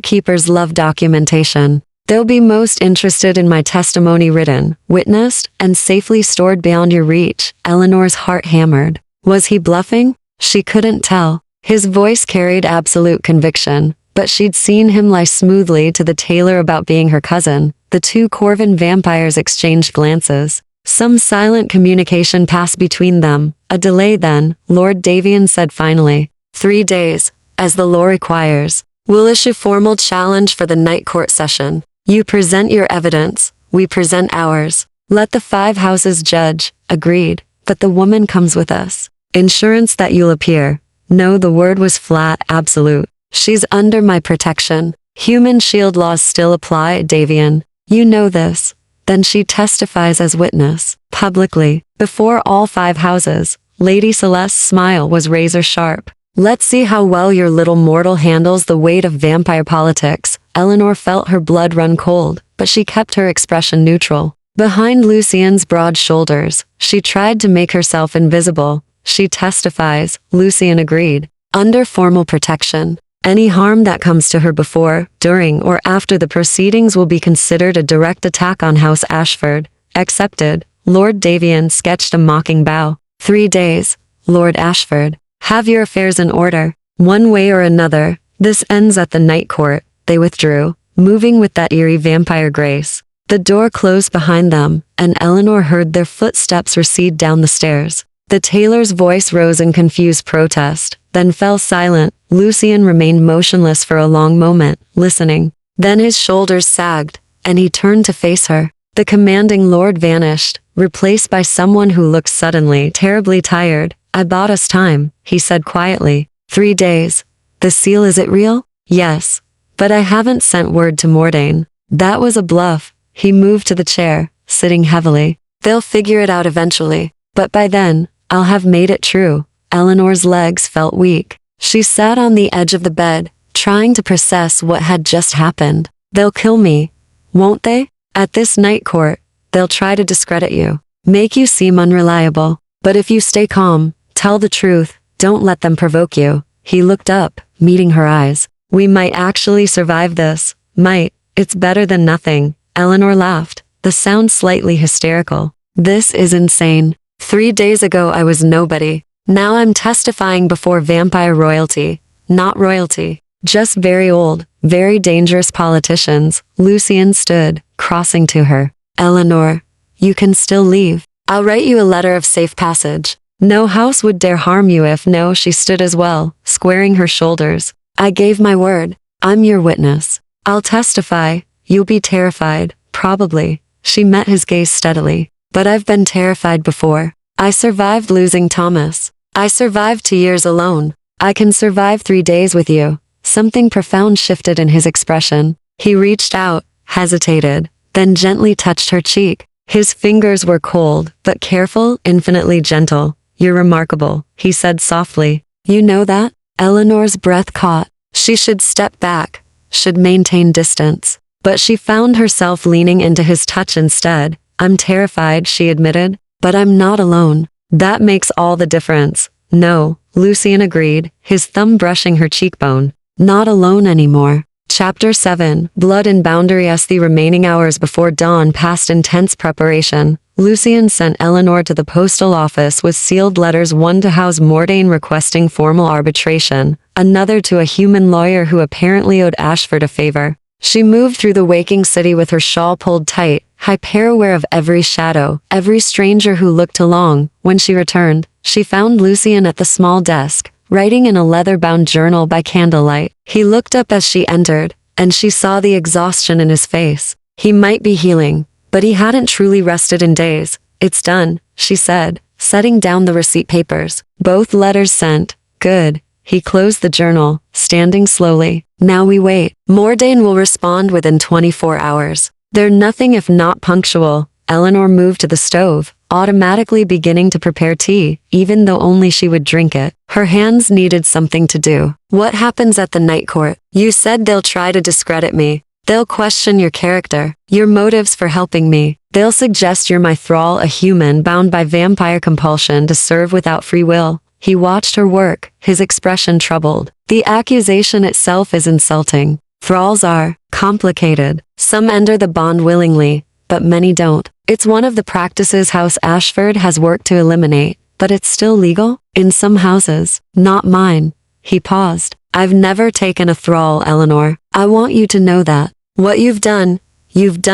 keepers love documentation. They'll be most interested in my testimony written, witnessed, and safely stored beyond your reach." Eleanor's heart hammered. Was he bluffing? She couldn't tell. His voice carried absolute conviction, but she'd seen him lie smoothly to the tailor about being her cousin. The two Corvin vampires exchanged glances. Some silent communication passed between them. A delay then, Lord Davian said finally. 3 days, as the law requires. We'll issue formal challenge for the night court session. You present your evidence, we present ours. Let the 5 houses judge." Agreed, but the woman comes with us. "Insurance that you'll appear." No, the word was flat, absolute. "She's under my protection. Human shield laws still apply, Davian. You know this." Then she testifies as witness, publicly, before all 5 houses. Lady Celeste's smile was razor sharp. "Let's see how well your little mortal handles the weight of vampire politics." Eleanor felt her blood run cold, but she kept her expression neutral. Behind Lucian's broad shoulders, she tried to make herself invisible. "She testifies," Lucian agreed, "under formal protection. Any harm that comes to her before, during, or after the proceedings will be considered a direct attack on House Ashford." "Accepted." Lord Davian sketched a mocking bow. 3 days, Lord Ashford. Have your affairs in order. One way or another, this ends at the night court. They withdrew, moving with that eerie vampire grace. The door closed behind them, and Eleanor heard their footsteps recede down the stairs. The tailor's voice rose in confused protest, then fell silent. Lucian remained motionless for a long moment, listening. Then his shoulders sagged, and he turned to face her. The commanding lord vanished, replaced by someone who looked suddenly terribly tired. "I bought us time," he said quietly. 3 days. "The seal, is it real?" "Yes. But I haven't sent word to Mordain." That was a bluff. He moved to the chair, sitting heavily. "They'll figure it out eventually. But by then, I'll have made it true." Eleanor's legs felt weak. She sat on the edge of the bed, trying to process what had just happened. "They'll kill me, won't they? At this night court, they'll try to discredit you, make you seem unreliable. But if you stay calm, tell the truth, don't let them provoke you." He looked up, meeting her eyes. "We might actually survive this." "Might. It's better than nothing." Eleanor laughed, the sound slightly hysterical. "This is insane. 3 days ago I was nobody. Now I'm testifying before vampire royalty. Not royalty. Just very old, very dangerous politicians." Lucian stood, crossing to her. "Eleanor, you can still leave. I'll write you a letter of safe passage. No house would dare harm you if." "No," she stood as well, squaring her shoulders. "I gave my word. I'm your witness. I'll testify. You'll be terrified, probably." She met his gaze steadily. "But I've been terrified before. I survived losing Thomas. I survived 2 years alone. I can survive 3 days with you." Something profound shifted in his expression. He reached out, hesitated, then gently touched her cheek. His fingers were cold, but careful, infinitely gentle. "You're remarkable," he said softly. "You know that?" Eleanor's breath caught. She should step back, should maintain distance. But she found herself leaning into his touch instead. "I'm terrified," she admitted, "but I'm not alone. That makes all the difference." "No," Lucian agreed, his thumb brushing her cheekbone. "Not alone anymore." Chapter 7, Blood and Boundary. As the remaining hours before dawn passed intense preparation, Lucian sent Eleanor to the postal office with sealed letters, one to House Mordain requesting formal arbitration, another to a human lawyer who apparently owed Ashford a favor. She moved through the waking city with her shawl pulled tight, hyper-aware of every shadow, every stranger who looked along. When she returned, she found Lucian at the small desk, writing in a leather-bound journal by candlelight. He looked up as she entered, and she saw the exhaustion in his face. He might be healing, but he hadn't truly rested in days. "It's done," she said, setting down the receipt papers. "Both letters sent. Good." He closed the journal, standing slowly. "Now we wait. Mordain will respond within 24 hours. They're nothing if not punctual." Eleanor moved to the stove, automatically beginning to prepare tea, even though only she would drink it. Her hands needed something to do. "What happens at the night court? You said they'll try to discredit me. They'll question your character, your motives for helping me. They'll suggest you're my thrall, a human bound by vampire compulsion to serve without free will. He watched her work, his expression troubled. The accusation itself is insulting. Thralls are complicated. Some enter the bond willingly, but many don't. It's one of the practices House Ashford has worked to eliminate, but it's still legal? In some houses. Not mine. He paused. I've never taken a thrall, Eleanor. I want you to know that. What you've done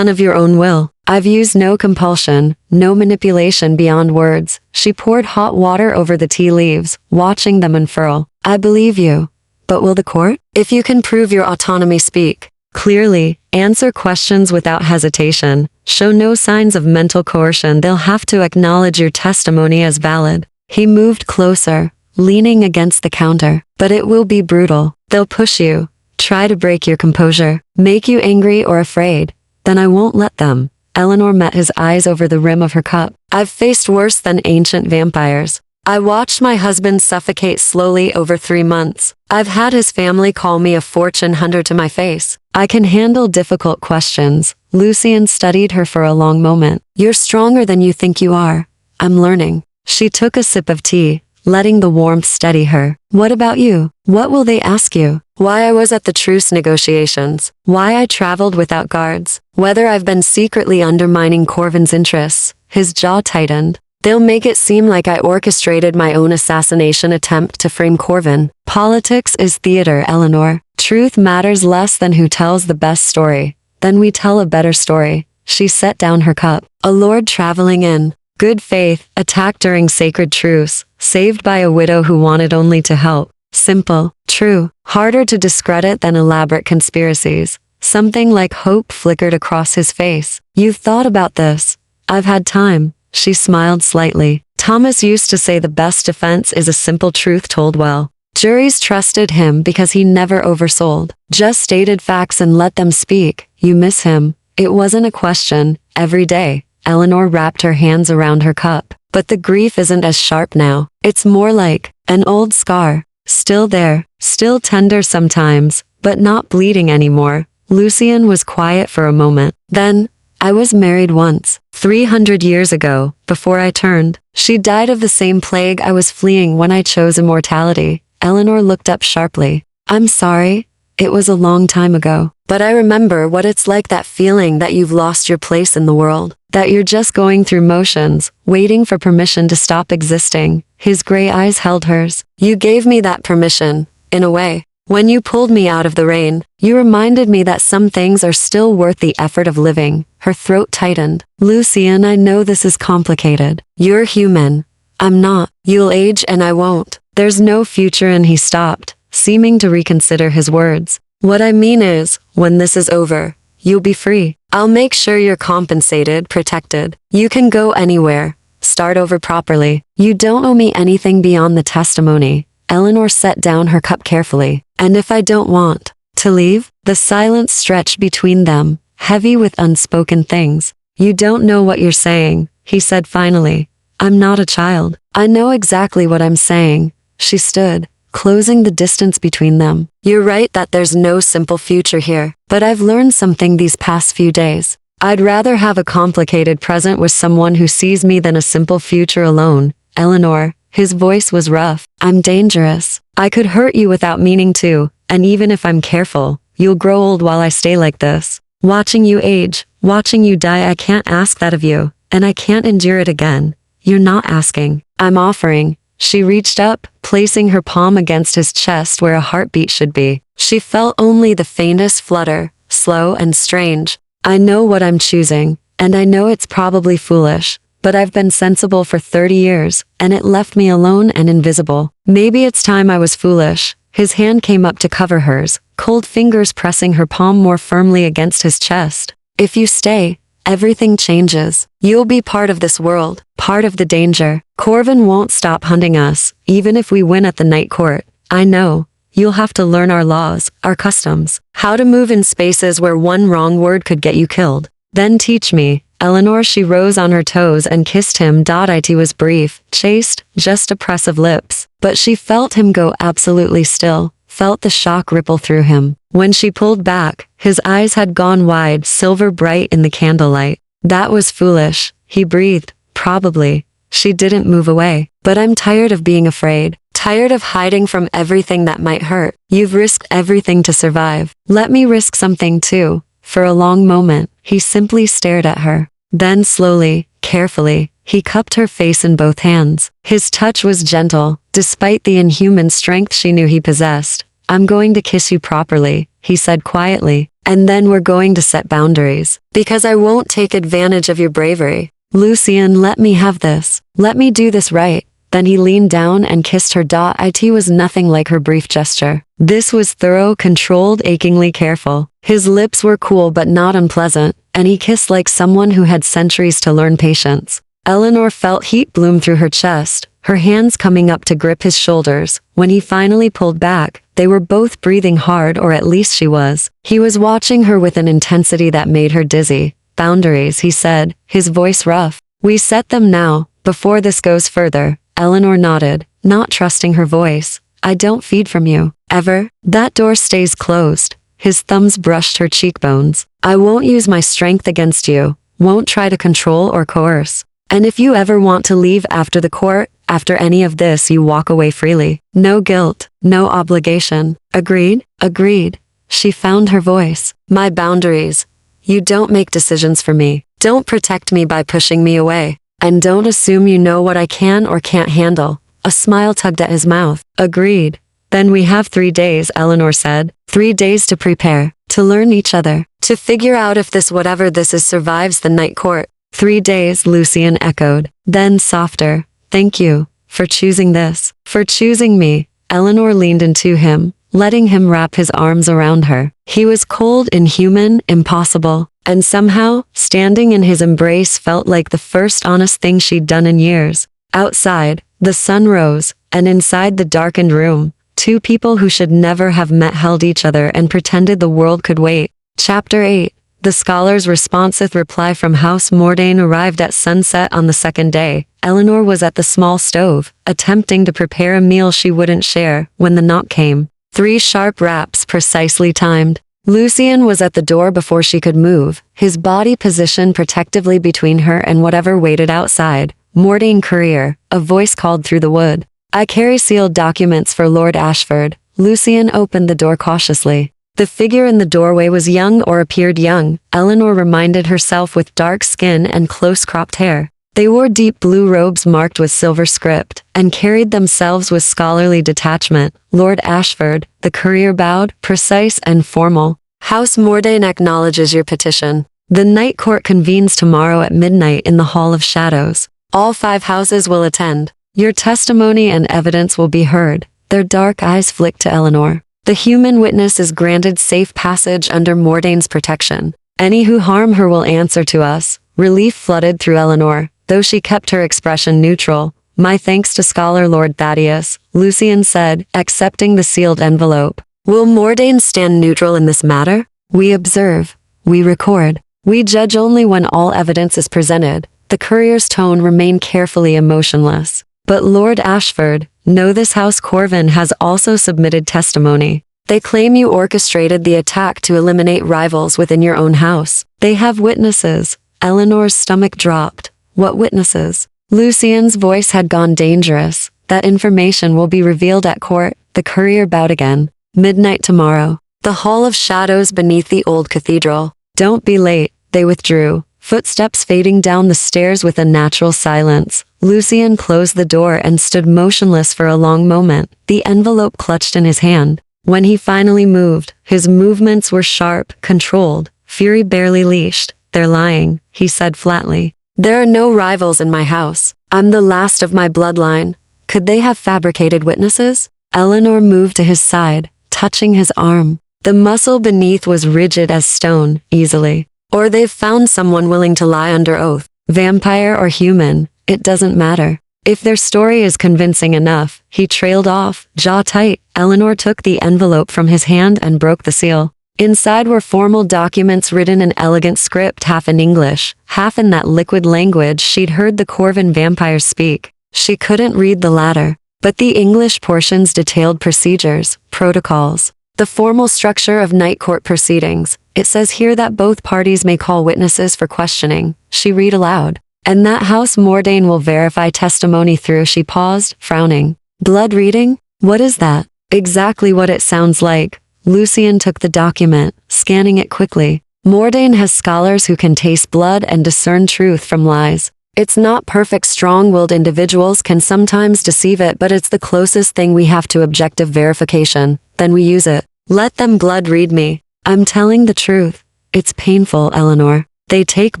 of your own will. I've used no compulsion, no manipulation beyond words. She poured hot water over the tea leaves, watching them unfurl. I believe you. But will the court? If you can prove your autonomy, speak clearly, answer questions without hesitation, show no signs of mental coercion, they'll have to acknowledge your testimony as valid. He moved closer, leaning against the counter. But it will be brutal. They'll push you, try to break your composure, make you angry or afraid. Then I won't let them. Eleanor met his eyes over the rim of her cup. I've faced worse than ancient vampires. I watched my husband suffocate slowly over 3 months. I've had his family call me a fortune hunter to my face. I can handle difficult questions. Lucian studied her for a long moment. You're stronger than you think you are. I'm learning. She took a sip of tea, letting the warmth steady her. What about you? What will they ask you? Why I was at the truce negotiations. Why I traveled without guards. Whether I've been secretly undermining Corvin's interests. His jaw tightened. They'll make it seem like I orchestrated my own assassination attempt to frame Corvin. Politics is theater, Eleanor. Truth matters less than who tells the best story. Then we tell a better story. She set down her cup. A lord traveling in good faith, attacked during sacred truce, saved by a widow who wanted only to help. Simple, true, harder to discredit than elaborate conspiracies. Something like hope flickered across his face. You've thought about this. I've had time. She smiled slightly. Thomas used to say the best defense is a simple truth told well. Juries trusted him because he never oversold. Just stated facts and let them speak. You miss him. It wasn't a question. Every day. Eleanor wrapped her hands around her cup. But the grief isn't as sharp now. It's more like an old scar. Still there. Still tender sometimes, but not bleeding anymore. Lucian was quiet for a moment. Then, I was married once. 300 years ago, before I turned. She died of the same plague I was fleeing when I chose immortality. Eleanor looked up sharply. I'm sorry. It was a long time ago. But I remember what it's like, that feeling that you've lost your place in the world. That you're just going through motions, waiting for permission to stop existing. His gray eyes held hers. You gave me that permission, in a way. When you pulled me out of the rain, you reminded me that some things are still worth the effort of living. Her throat tightened. Lucian, I know this is complicated. You're human. I'm not. You'll age and I won't. There's no future. And he stopped, seeming to reconsider his words. What I mean is, when this is over, you'll be free. I'll make sure you're compensated, protected. You can go anywhere. Start over properly. You don't owe me anything beyond the testimony. Eleanor set down her cup carefully. And if I don't want to leave? The silence stretched between them, heavy with unspoken things. You don't know what you're saying, he said finally. I'm not a child. I know exactly what I'm saying. She stood, closing the distance between them. You're right that there's no simple future here, but I've learned something these past few days. I'd rather have a complicated present with someone who sees me than a simple future alone. Eleanor, his voice was rough. I'm dangerous. I could hurt you without meaning to, and even if I'm careful, you'll grow old while I stay like this. Watching you age, watching you die, I can't ask that of you, and I can't endure it again. You're not asking. I'm offering. She reached up, placing her palm against his chest where a heartbeat should be. She felt only the faintest flutter, slow and strange. I know what I'm choosing, and I know it's probably foolish, but I've been sensible for 30 years, and it left me alone and invisible. Maybe it's time I was foolish. His hand came up to cover hers, cold fingers pressing her palm more firmly against his chest. If you stay, everything changes. You'll be part of this world, part of the danger. Corvin won't stop hunting us, even if we win at the night court. I know. You'll have to learn our laws, our customs, how to move in spaces where one wrong word could get you killed. Then teach me. Eleanor, she rose on her toes and kissed him. It was brief, chaste, just a press of lips. But she felt him go absolutely still, felt the shock ripple through him. When she pulled back, his eyes had gone wide, silver bright in the candlelight. That was foolish, he breathed. Probably. She didn't move away. But I'm tired of being afraid. Tired of hiding from everything that might hurt. You've risked everything to survive. Let me risk something too. For a long moment, he simply stared at her. Then slowly, carefully, he cupped her face in both hands. His touch was gentle, despite the inhuman strength she knew he possessed. I'm going to kiss you properly, he said quietly, and then we're going to set boundaries. Because I won't take advantage of your bravery. Lucian, let me have this. Let me do this right. Then he leaned down and kissed her. It was nothing like her brief gesture. This was thorough, controlled, achingly careful. His lips were cool but not unpleasant, and he kissed like someone who had centuries to learn patience. Eleanor felt heat bloom through her chest, her hands coming up to grip his shoulders. When he finally pulled back, they were both breathing hard, or at least she was. He was watching her with an intensity that made her dizzy. Boundaries, he said, his voice rough. We set them now, before this goes further. Eleanor nodded, not trusting her voice. I don't feed from you. Ever. That door stays closed. His thumbs brushed her cheekbones. I won't use my strength against you. Won't try to control or coerce. And if you ever want to leave after the court, after any of this, you walk away freely. No guilt, no obligation. Agreed? Agreed. She found her voice. My boundaries. You don't make decisions for me. Don't protect me by pushing me away. And don't assume you know what I can or can't handle. A smile tugged at his mouth. Agreed. Then we have 3 days, Eleanor said. 3 days to prepare, to learn each other, to figure out if this whatever this is survives the night court. 3 days, Lucian echoed. Then softer. Thank you, for choosing this, for choosing me. Eleanor leaned into him, letting him wrap his arms around her. He was cold, inhuman, impossible. And somehow, standing in his embrace felt like the first honest thing she'd done in years. Outside, the sun rose, and inside the darkened room, 2 people who should never have met held each other and pretended the world could wait. Chapter 8. The scholar's responsive reply from House Mordain arrived at sunset on the second day. Eleanor was at the small stove, attempting to prepare a meal she wouldn't share, when the knock came. 3 sharp raps, precisely timed. Lucian was at the door before she could move, his body positioned protectively between her and whatever waited outside. Mordain courier, a voice called through the wood. I carry sealed documents for Lord Ashford. Lucian opened the door cautiously. The figure in the doorway was young, or appeared young, Eleanor reminded herself, with dark skin and close-cropped hair. They wore deep blue robes marked with silver script, and carried themselves with scholarly detachment. Lord Ashford, the courier bowed, precise and formal. House Mordain acknowledges your petition. The night court convenes tomorrow at midnight in the Hall of Shadows. All 5 houses will attend. Your testimony and evidence will be heard. Their dark eyes flicked to Eleanor. The human witness is granted safe passage under Mordain's protection. Any who harm her will answer to us. Relief flooded through Eleanor, though she kept her expression neutral. My thanks to Scholar Lord Thaddeus, Lucian said, accepting the sealed envelope. Will Mordain stand neutral in this matter? We observe. We record. We judge only when all evidence is presented. The courier's tone remained carefully emotionless. But Lord Ashford, know this House Corvin has also submitted testimony. They claim you orchestrated the attack to eliminate rivals within your own house. They have witnesses. Eleanor's stomach dropped. What witnesses? Lucian's voice had gone dangerous. That information will be revealed at court. The courier bowed again. Midnight tomorrow. The Hall of Shadows beneath the old cathedral. Don't be late. They withdrew, footsteps fading down the stairs with a natural silence. Lucian closed the door and stood motionless for a long moment, the envelope clutched in his hand. When he finally moved, his movements were sharp, controlled, fury barely leashed. They're lying, he said flatly. There are no rivals in my house. I'm the last of my bloodline. Could they have fabricated witnesses? Eleanor moved to his side, touching his arm. The muscle beneath was rigid as stone, easily. Or they've found someone willing to lie under oath. Vampire or human, it doesn't matter. If their story is convincing enough, he trailed off, jaw tight. Eleanor took the envelope from his hand and broke the seal. Inside were formal documents written in elegant script, half in English, half in that liquid language she'd heard the Corvin vampires speak. She couldn't read the latter, but the English portions detailed procedures, protocols, the formal structure of night court proceedings. It says here that both parties may call witnesses for questioning, she read aloud. And that House Mordain will verify testimony through. She paused, frowning. Blood reading? What is that? Exactly what it sounds like. Lucian took the document, scanning it quickly. Mordain has scholars who can taste blood and discern truth from lies. It's not perfect. Strong-willed individuals can sometimes deceive it, but it's the closest thing we have to objective verification. Then we use it. Let them blood read me. I'm telling the truth. It's painful, Eleanor. They take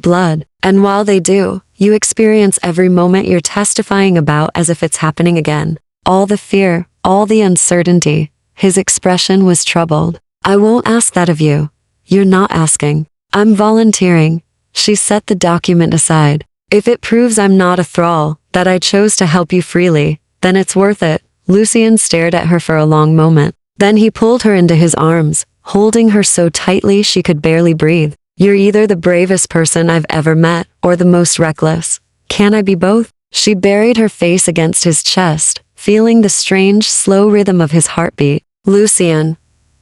blood, and while they do, you experience every moment you're testifying about as if it's happening again. All the fear, all the uncertainty. His expression was troubled. I won't ask that of you. You're not asking. I'm volunteering. She set the document aside. If it proves I'm not a thrall, that I chose to help you freely, then it's worth it. Lucian stared at her for a long moment. Then he pulled her into his arms, holding her so tightly she could barely breathe. You're either the bravest person I've ever met, or the most reckless. Can I be both? She buried her face against his chest, feeling the strange, slow rhythm of his heartbeat. Lucian,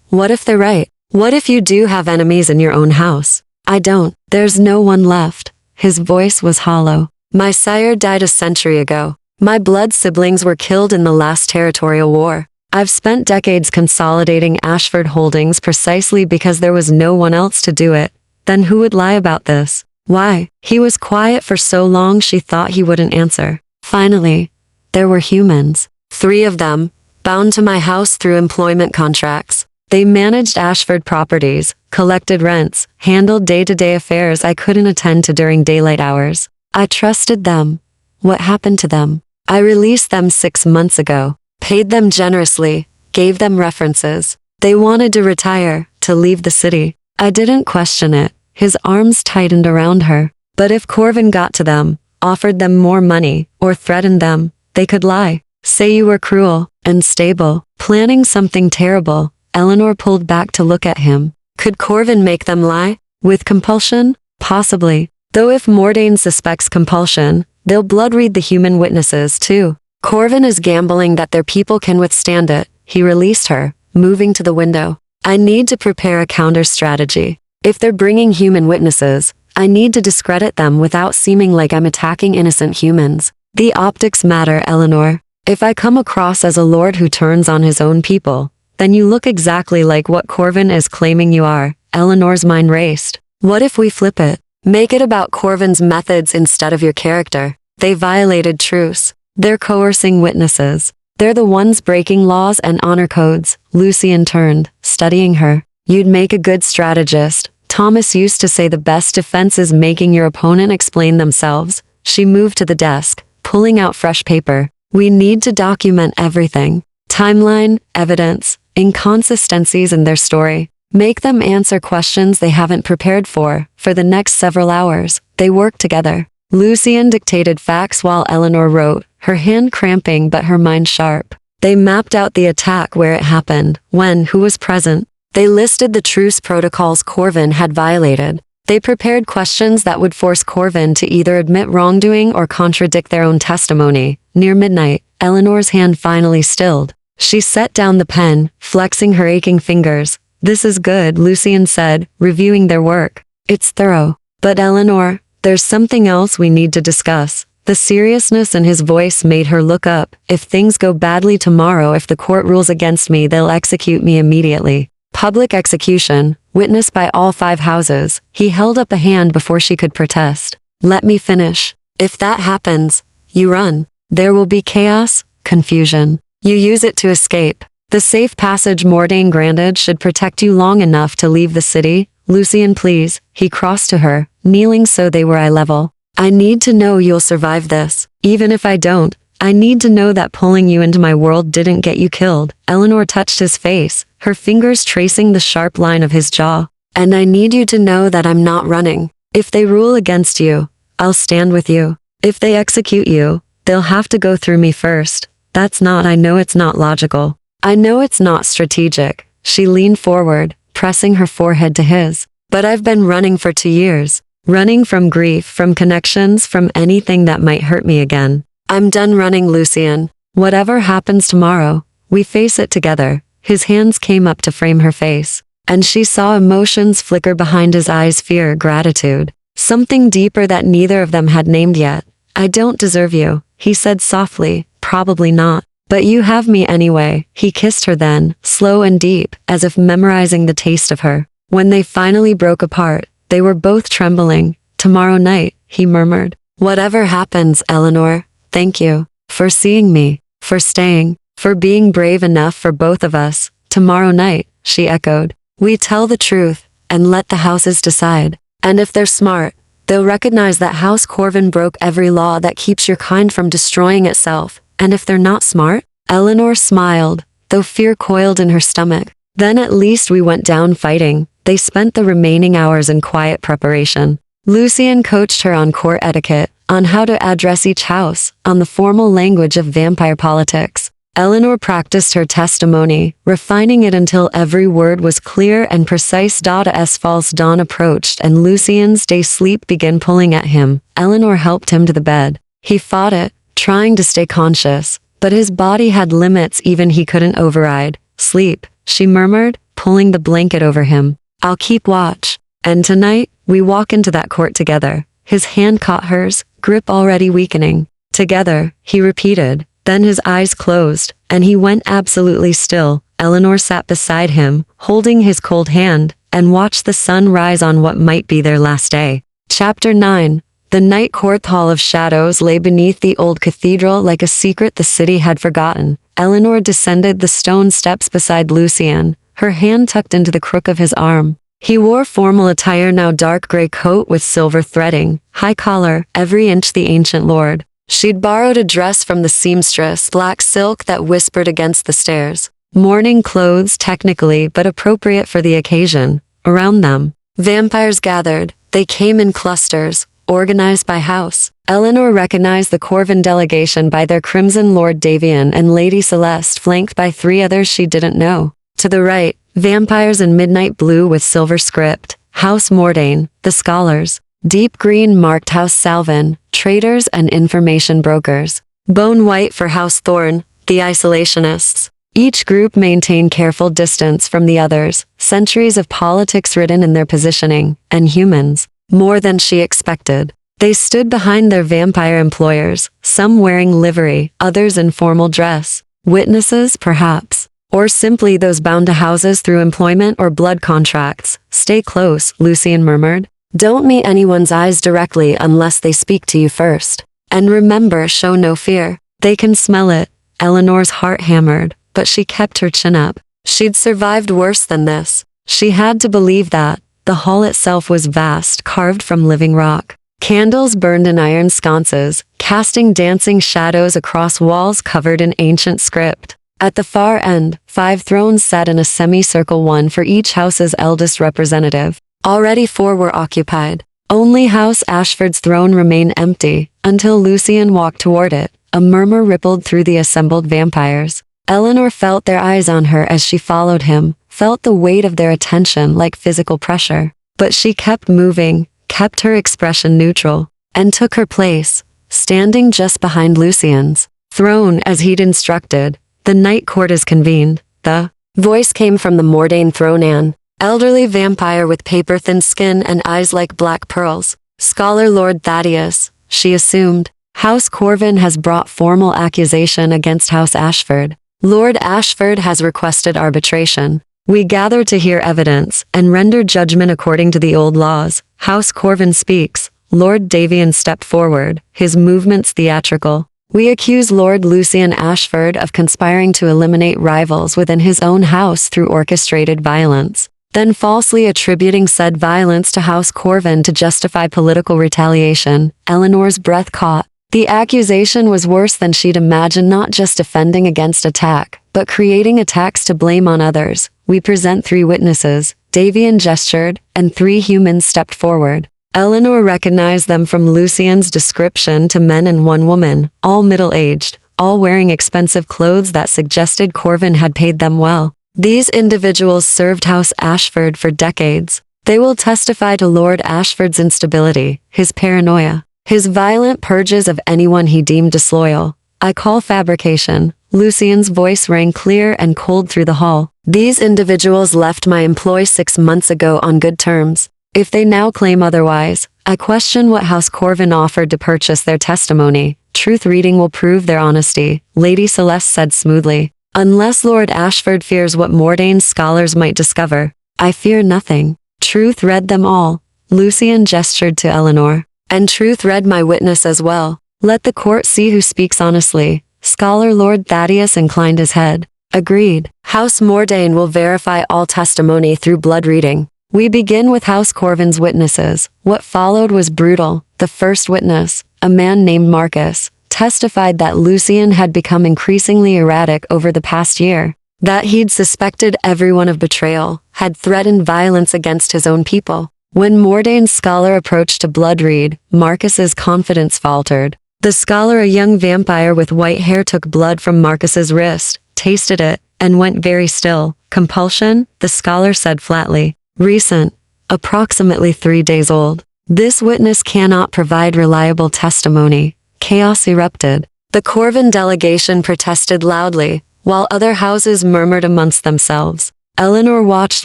what if they're right? What if you do have enemies in your own house? I don't. There's no one left. His voice was hollow. My sire died a century ago. My blood siblings were killed in the last territorial war. I've spent decades consolidating Ashford holdings precisely because there was no one else to do it. Then who would lie about this? Why? He was quiet for so long she thought he wouldn't answer. Finally, there were humans. 3 of them, bound to my house through employment contracts. They managed Ashford properties, collected rents, handled day-to-day affairs I couldn't attend to during daylight hours. I trusted them. What happened to them? I released them 6 months ago, paid them generously, gave them references. They wanted to retire, to leave the city. I didn't question it. His arms tightened around her. But if Corvin got to them, offered them more money, or threatened them, they could lie. Say you were cruel, unstable, planning something terrible. Eleanor pulled back to look at him. Could Corvin make them lie? With compulsion? Possibly. Though if Mordain suspects compulsion, they'll blood read the human witnesses too. Corvin is gambling that their people can withstand it. He released her, moving to the window. I need to prepare a counter-strategy. If they're bringing human witnesses, I need to discredit them without seeming like I'm attacking innocent humans. The optics matter, Eleanor. If I come across as a lord who turns on his own people, then you look exactly like what Corvin is claiming you are. Eleanor's mind raced. What if we flip it? Make it about Corvin's methods instead of your character. They violated truce. They're coercing witnesses. They're the ones breaking laws and honor codes. Lucian turned, studying her. You'd make a good strategist. Thomas used to say the best defense is making your opponent explain themselves. She moved to the desk, pulling out fresh paper. We need to document everything. Timeline, evidence, inconsistencies in their story. Make them answer questions they haven't prepared for the next several hours. They worked together. Lucian dictated facts while Eleanor wrote, her hand cramping but her mind sharp. They mapped out the attack, where it happened, when, who was present. They listed the truce protocols Corvin had violated. They prepared questions that would force Corvin to either admit wrongdoing or contradict their own testimony. Near midnight, Eleanor's hand finally stilled. She set down the pen, flexing her aching fingers. This is good, Lucian said, reviewing their work. It's thorough. But Eleanor, there's something else we need to discuss. The seriousness in his voice made her look up. If things go badly tomorrow, if the court rules against me, they'll execute me immediately. Public execution, witnessed by all 5 houses. He held up a hand before she could protest. Let me finish. If that happens, you run. There will be chaos, confusion. You use it to escape. The safe passage Mordain granted should protect you long enough to leave the city. Lucian, please. He crossed to her, kneeling so they were eye level. I need to know you'll survive this. Even if I don't, I need to know that pulling you into my world didn't get you killed. Eleanor touched his face, her fingers tracing the sharp line of his jaw. And I need you to know that I'm not running. If they rule against you, I'll stand with you. If they execute you, they'll have to go through me first. I know it's not logical. I know it's not strategic. She leaned forward, pressing her forehead to his. But I've been running for 2 years. Running from grief, from connections, from anything that might hurt me again. I'm done running, Lucian. Whatever happens tomorrow, we face it together. His hands came up to frame her face. and she saw emotions flicker behind his eyes: fear, gratitude, something deeper that neither of them had named yet. I don't deserve you, he said softly. Probably not. But you have me anyway. He kissed her then, slow and deep, as if memorizing the taste of her. When they finally broke apart, they were both trembling. Tomorrow night, he murmured. Whatever happens, Eleanor, thank you for seeing me, for staying, for being brave enough for both of us. Tomorrow night, she echoed. We tell the truth, and let the houses decide. And if they're smart, they'll recognize that House Corvin broke every law that keeps your kind from destroying itself. And if they're not smart? Eleanor smiled, though fear coiled in her stomach. Then at least we went down fighting. They spent the remaining hours in quiet preparation. Lucian coached her on court etiquette, on how to address each house, on the formal language of vampire politics. Eleanor practiced her testimony, refining it until every word was clear and precise. As false dawn approached and Lucian's day sleep began pulling at him, Eleanor helped him to the bed. He fought it, trying to stay conscious, but his body had limits even he couldn't override. Sleep, she murmured, pulling the blanket over him. I'll keep watch. And tonight, we walk into that court together. His hand caught hers, grip already weakening. Together, he repeated. Then his eyes closed, and he went absolutely still. Eleanor sat beside him, holding his cold hand, and watched the sun rise on what might be their last day. Chapter 9. The night court hall of shadows lay beneath the old cathedral like a secret the city had forgotten. Eleanor descended the stone steps beside Lucian, her hand tucked into the crook of his arm. He wore formal attire, now dark gray coat with silver threading, high collar, every inch the ancient lord. She'd borrowed a dress from the seamstress, black silk that whispered against the stairs. Mourning clothes technically, but appropriate for the occasion. Around them, vampires gathered. They came in clusters, organized by house. Eleanor recognized the Corvin delegation by their crimson Lord Davian and Lady Celeste, flanked by 3 others she didn't know. To the right, vampires in midnight blue with silver script, House Mordain, the scholars. Deep green marked House Salvin, traders and information brokers. Bone white for House Thorn, the isolationists. Each group maintained careful distance from the others, centuries of politics written in their positioning, and humans. More than she expected. They stood behind their vampire employers, some wearing livery, others in formal dress. Witnesses, perhaps. Or simply those bound to houses through employment or blood contracts. Stay close, Lucian murmured. Don't meet anyone's eyes directly unless they speak to you first. And remember, show no fear. They can smell it. Eleanor's heart hammered, but she kept her chin up. She'd survived worse than this. She had to believe that. The hall itself was vast, carved from living rock. Candles burned in iron sconces, casting dancing shadows across walls covered in ancient script. At the far end, 5 thrones sat in a semicircle, one for each house's eldest representative. Already 4 were occupied. Only House Ashford's throne remained empty, until Lucian walked toward it. A murmur rippled through the assembled vampires. Eleanor felt their eyes on her as she followed him, felt the weight of their attention like physical pressure. But she kept moving, kept her expression neutral, and took her place, standing just behind Lucian's throne as he'd instructed. The night court is convened. The voice came from the Mordain throne, an elderly vampire with paper-thin skin and eyes like black pearls. Scholar Lord Thaddeus, she assumed. House Corvin has brought formal accusation against House Ashford. Lord Ashford has requested arbitration. We gather to hear evidence and render judgment according to the old laws. House Corvin speaks. Lord Davian stepped forward, his movements theatrical. We accuse Lord Lucian Ashford of conspiring to eliminate rivals within his own house through orchestrated violence, then falsely attributing said violence to House Corvin to justify political retaliation. Eleanor's breath caught. The accusation was worse than she'd imagined, not just defending against attack, but creating attacks to blame on others. We present 3 witnesses. Davian gestured, and 3 humans stepped forward. Eleanor recognized them from Lucian's description to men and 1 woman, all middle-aged, all wearing expensive clothes that suggested Corvin had paid them well. These individuals served House Ashford for decades. They will testify to Lord Ashford's instability, his paranoia, his violent purges of anyone he deemed disloyal. I call fabrication. Lucian's voice rang clear and cold through the hall. These individuals left my employ 6 months ago on good terms. If they now claim otherwise, I question what House Corvin offered to purchase their testimony. Truth reading will prove their honesty, Lady Celeste said smoothly. Unless Lord Ashford fears what Mordane's scholars might discover, I fear nothing. Truth read them all. Lucian gestured to Eleanor. And truth read my witness as well. Let the court see who speaks honestly. Scholar Lord Thaddeus inclined his head. Agreed. House Mordane will verify all testimony through blood reading. We begin with House Corvin's witnesses. What followed was brutal. The first witness, a man named Marcus, testified that Lucian had become increasingly erratic over the past year, that he'd suspected everyone of betrayal, had threatened violence against his own people. When Mordane's scholar approached to blood read, Marcus's confidence faltered. The scholar, a young vampire with white hair, took blood from Marcus's wrist, tasted it, and went very still. Compulsion, the scholar said flatly. Recent. Approximately 3 days old. This witness cannot provide reliable testimony. Chaos erupted. The Corvin delegation protested loudly, while other houses murmured amongst themselves. Eleanor watched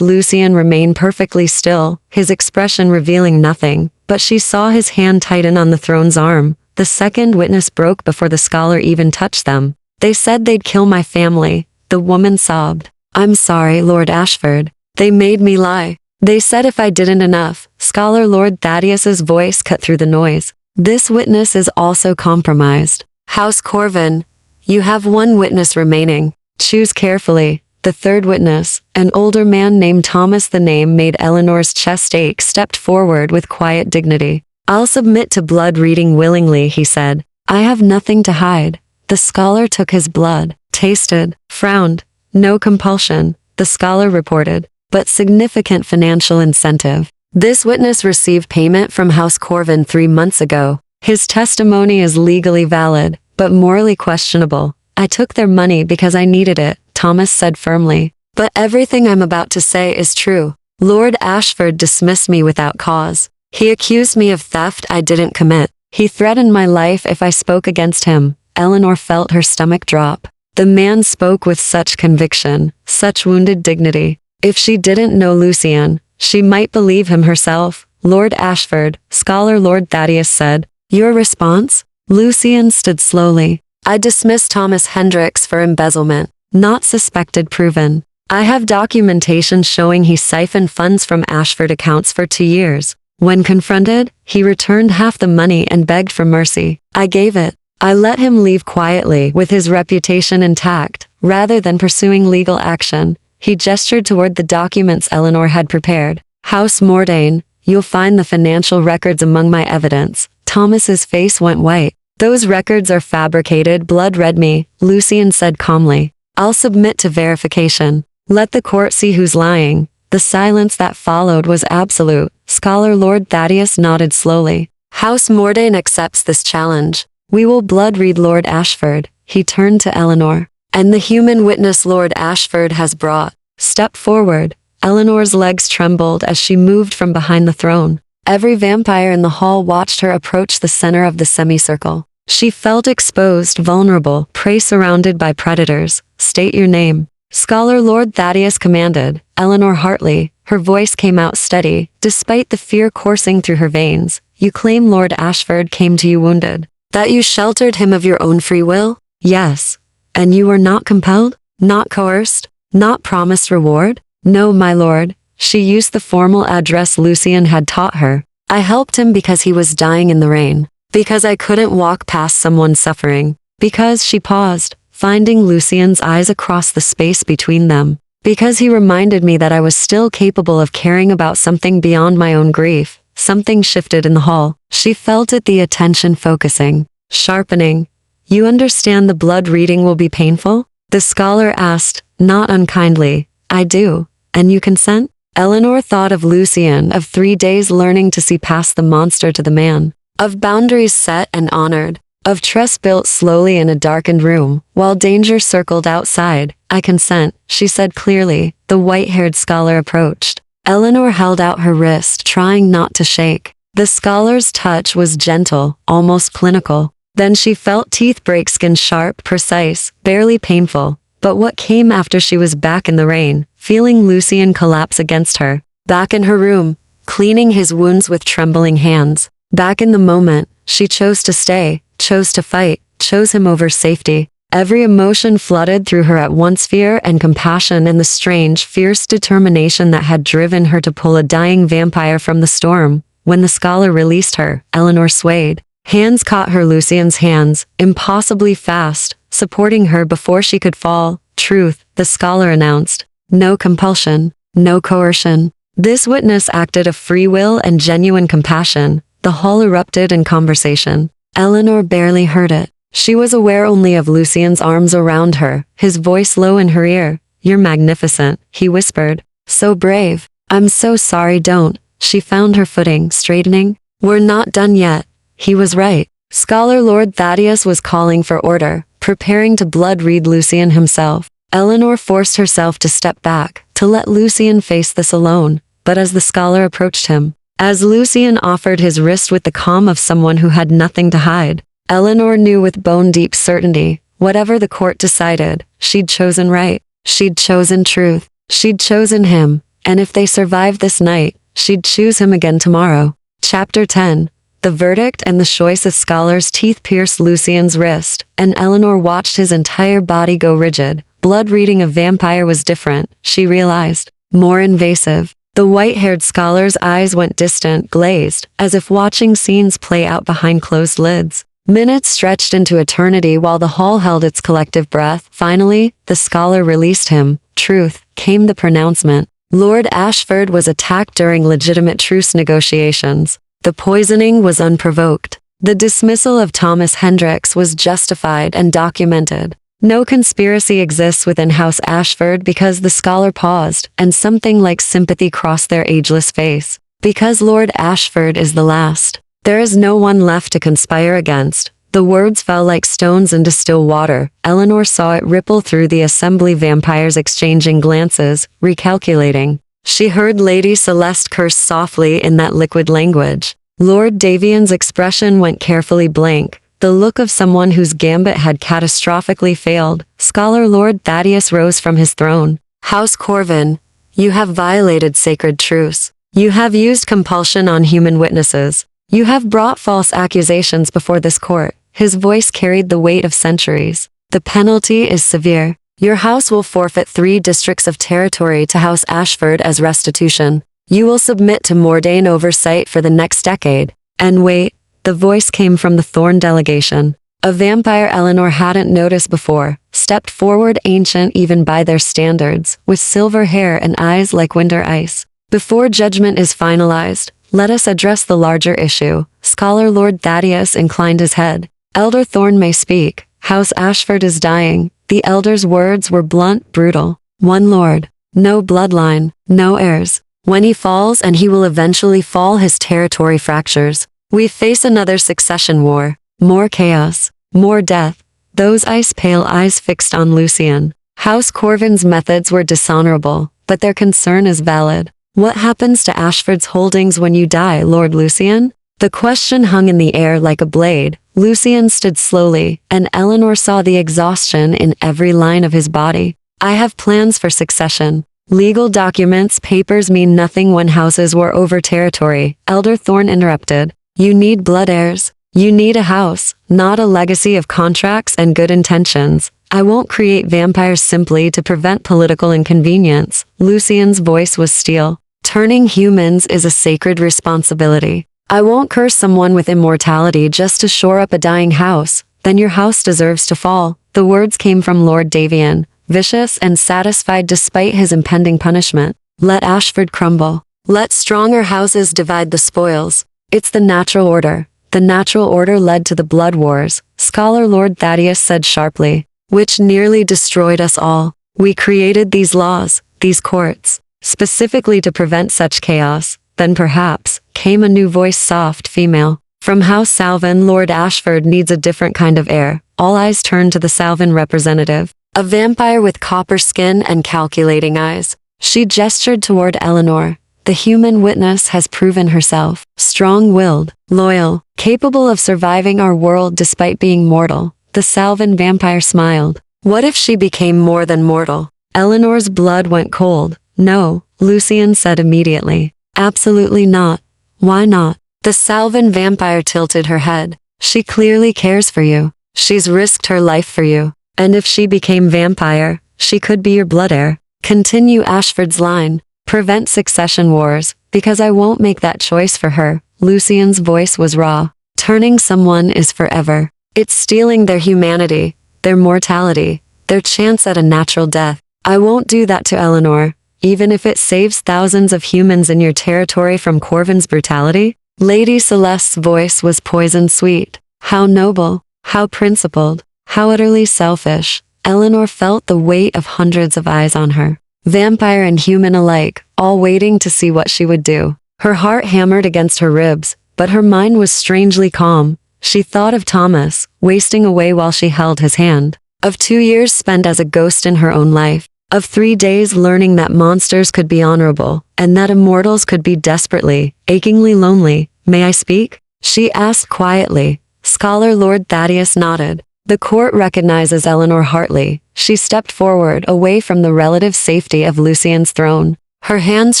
Lucian remain perfectly still, his expression revealing nothing, but she saw his hand tighten on the throne's arm. The second witness broke before the scholar even touched them. They said they'd kill my family. The woman sobbed. I'm sorry, Lord Ashford. They made me lie. They said if I didn't enough. Scholar Lord Thaddeus's voice cut through the noise. This witness is also compromised. House Corvin, you have 1 witness remaining. Choose carefully. The third witness, an older man named Thomas, the name made Eleanor's chest ache, stepped forward with quiet dignity. I'll submit to blood reading willingly, he said. I have nothing to hide. The scholar took his blood, tasted, frowned. No compulsion, the scholar reported, but significant financial incentive. This witness received payment from House Corvin 3 months ago. His testimony is legally valid, but morally questionable. I took their money because I needed it, Thomas said firmly. But everything I'm about to say is true. Lord Ashford dismissed me without cause. He accused me of theft I didn't commit. He threatened my life if I spoke against him. Eleanor felt her stomach drop. The man spoke with such conviction, such wounded dignity. If she didn't know Lucian, she might believe him herself. Lord Ashford, Scholar Lord Thaddeus said. Your response? Lucian stood slowly. I dismissed Thomas Hendricks for embezzlement. Not suspected, proven. I have documentation showing he siphoned funds from Ashford accounts for 2 years. When confronted, he returned half the money and begged for mercy. I gave it. I let him leave quietly with his reputation intact, rather than pursuing legal action. He gestured toward the documents Eleanor had prepared. House Mordane, you'll find the financial records among my evidence. Thomas's face went white. Those records are fabricated, blood read me, Lucian said calmly. I'll submit to verification. Let the court see who's lying. The silence that followed was absolute. Scholar Lord Thaddeus nodded slowly. House Mordane accepts this challenge. We will blood read Lord Ashford. He turned to Eleanor. And the human witness Lord Ashford has brought. Step forward. Eleanor's legs trembled as she moved from behind the throne. Every vampire in the hall watched her approach the center of the semicircle. She felt exposed, vulnerable, prey surrounded by predators. State your name. Scholar Lord Thaddeus commanded. Eleanor Hartley. Her voice came out steady, despite the fear coursing through her veins. You claim Lord Ashford came to you wounded. That you sheltered him of your own free will? Yes. And you were not compelled? Not coerced? Not promised reward? No, my lord. She used the formal address Lucian had taught her. I helped him because he was dying in the rain. Because I couldn't walk past someone suffering. Because she paused, finding Lucian's eyes across the space between them. Because he reminded me that I was still capable of caring about something beyond my own grief. Something shifted in the hall. She felt it, the attention focusing, sharpening. You understand the blood reading will be painful? The scholar asked, not unkindly. I do. And you consent? Eleanor thought of Lucian, of 3 days learning to see past the monster to the man, of boundaries set and honored, of trust built slowly in a darkened room, while danger circled outside. I consent, she said clearly. The white-haired scholar approached. Eleanor held out her wrist, trying not to shake. The scholar's touch was gentle, almost clinical. Then she felt teeth break, skin sharp, precise, barely painful. But what came after? She was back in the rain, feeling Lucian collapse against her. Back in her room, cleaning his wounds with trembling hands. Back in the moment, she chose to stay, chose to fight, chose him over safety. Every emotion flooded through her at once, fear and compassion and the strange, fierce determination that had driven her to pull a dying vampire from the storm. When the scholar released her, Eleanor swayed. Hands caught her, Lucian's hands, impossibly fast, supporting her before she could fall. Truth, the scholar announced. No compulsion, no coercion. This witness acted of free will and genuine compassion. The hall erupted in conversation. Eleanor barely heard it. She was aware only of Lucian's arms around her, his voice low in her ear. You're magnificent, he whispered. So brave. I'm so sorry, don't. She found her footing, straightening. We're not done yet. He was right. Scholar Lord Thaddeus was calling for order, preparing to blood-read Lucian himself. Eleanor forced herself to step back, to let Lucian face this alone. But as the scholar approached him, as Lucian offered his wrist with the calm of someone who had nothing to hide, Eleanor knew with bone-deep certainty, whatever the court decided, she'd chosen right. She'd chosen truth. She'd chosen him. And if they survived this night, she'd choose him again tomorrow. Chapter 10. The verdict and the choice. The scholar's teeth pierced Lucian's wrist, and Eleanor watched his entire body go rigid. Blood reading a vampire was different, she realized. More invasive. The white-haired scholar's eyes went distant, glazed, as if watching scenes play out behind closed lids. Minutes stretched into eternity while the hall held its collective breath. Finally, the scholar released him. Truth, came the pronouncement. Lord Ashford was attacked during legitimate truce negotiations. The poisoning was unprovoked. The dismissal of Thomas Hendricks was justified and documented. No conspiracy exists within House Ashford. Because the scholar paused, and something like sympathy crossed their ageless face. Because Lord Ashford is the last. There is no one left to conspire against. The words fell like stones into still water. Eleanor saw it ripple through the assembly, vampires exchanging glances, recalculating. She heard Lady Celeste curse softly in that liquid language. Lord Davian's expression went carefully blank, the look of someone whose gambit had catastrophically failed. Scholar Lord Thaddeus rose from his throne. House Corvin, you have violated sacred truce. You have used compulsion on human witnesses. You have brought false accusations before this court. His voice carried the weight of centuries. The penalty is severe. Your house will forfeit 3 districts of territory to House Ashford as restitution. You will submit to Mordain oversight for the next decade. And wait, the voice came from the Thorn delegation. A vampire Eleanor hadn't noticed before, stepped forward, ancient even by their standards, with silver hair and eyes like winter ice. Before judgment is finalized, let us address the larger issue. Scholar Lord Thaddeus inclined his head. Elder Thorn may speak. House Ashford is dying. The elder's words were blunt, brutal. One lord. No bloodline. No heirs. When he falls, and he will eventually fall, his territory fractures. We face another succession war. More chaos. More death. Those ice-pale eyes fixed on Lucian. House Corvin's methods were dishonorable, but their concern is valid. What happens to Ashford's holdings when you die, Lord Lucian? The question hung in the air like a blade. Lucian stood slowly, and Eleanor saw the exhaustion in every line of his body. I have plans for succession. Legal documents, papers mean nothing when houses war over territory. Elder Thorn interrupted. You need blood heirs. You need a house, not a legacy of contracts and good intentions. I won't create vampires simply to prevent political inconvenience. Lucian's voice was steel. Turning humans is a sacred responsibility. I won't curse someone with immortality just to shore up a dying house. Then your house deserves to fall. The words came from Lord Davian, vicious and satisfied despite his impending punishment. Let Ashford crumble. Let stronger houses divide the spoils. It's the natural order. The natural order led to the blood wars, Scholar Lord Thaddeus said sharply, which nearly destroyed us all. We created these laws, these courts, specifically to prevent such chaos. Then perhaps, came a new voice, soft, female. From House Salvin, Lord Ashford needs a different kind of heir. All eyes turned to the Salvin representative, a vampire with copper skin and calculating eyes. She gestured toward Eleanor. The human witness has proven herself strong-willed, loyal, capable of surviving our world despite being mortal. The Salvan vampire smiled. What if she became more than mortal? Eleanor's blood went cold. No, Lucian said immediately. Absolutely not. Why not? The Salvan vampire tilted her head. She clearly cares for you. She's risked her life for you. And if she became vampire, she could be your blood heir. Continue Ashford's line. Prevent succession wars, because I won't make that choice for her. Lucian's voice was raw. Turning someone is forever. It's stealing their humanity, their mortality, their chance at a natural death. I won't do that to Eleanor, even if it saves thousands of humans in your territory from Corvin's brutality. Lady Celeste's voice was poison sweet. How noble, how principled, how utterly selfish. Eleanor felt the weight of hundreds of eyes on her. Vampire and human alike, all waiting to see what she would do. Her heart hammered against her ribs, but her mind was strangely calm. She thought of Thomas, wasting away while she held his hand. Of 2 years spent as a ghost in her own life. Of 3 days learning that monsters could be honorable, and that immortals could be desperately, achingly lonely. May I speak? She asked quietly. Scholar Lord Thaddeus nodded. The court recognizes Eleanor Hartley. She stepped forward, away from the relative safety of Lucian's throne. Her hands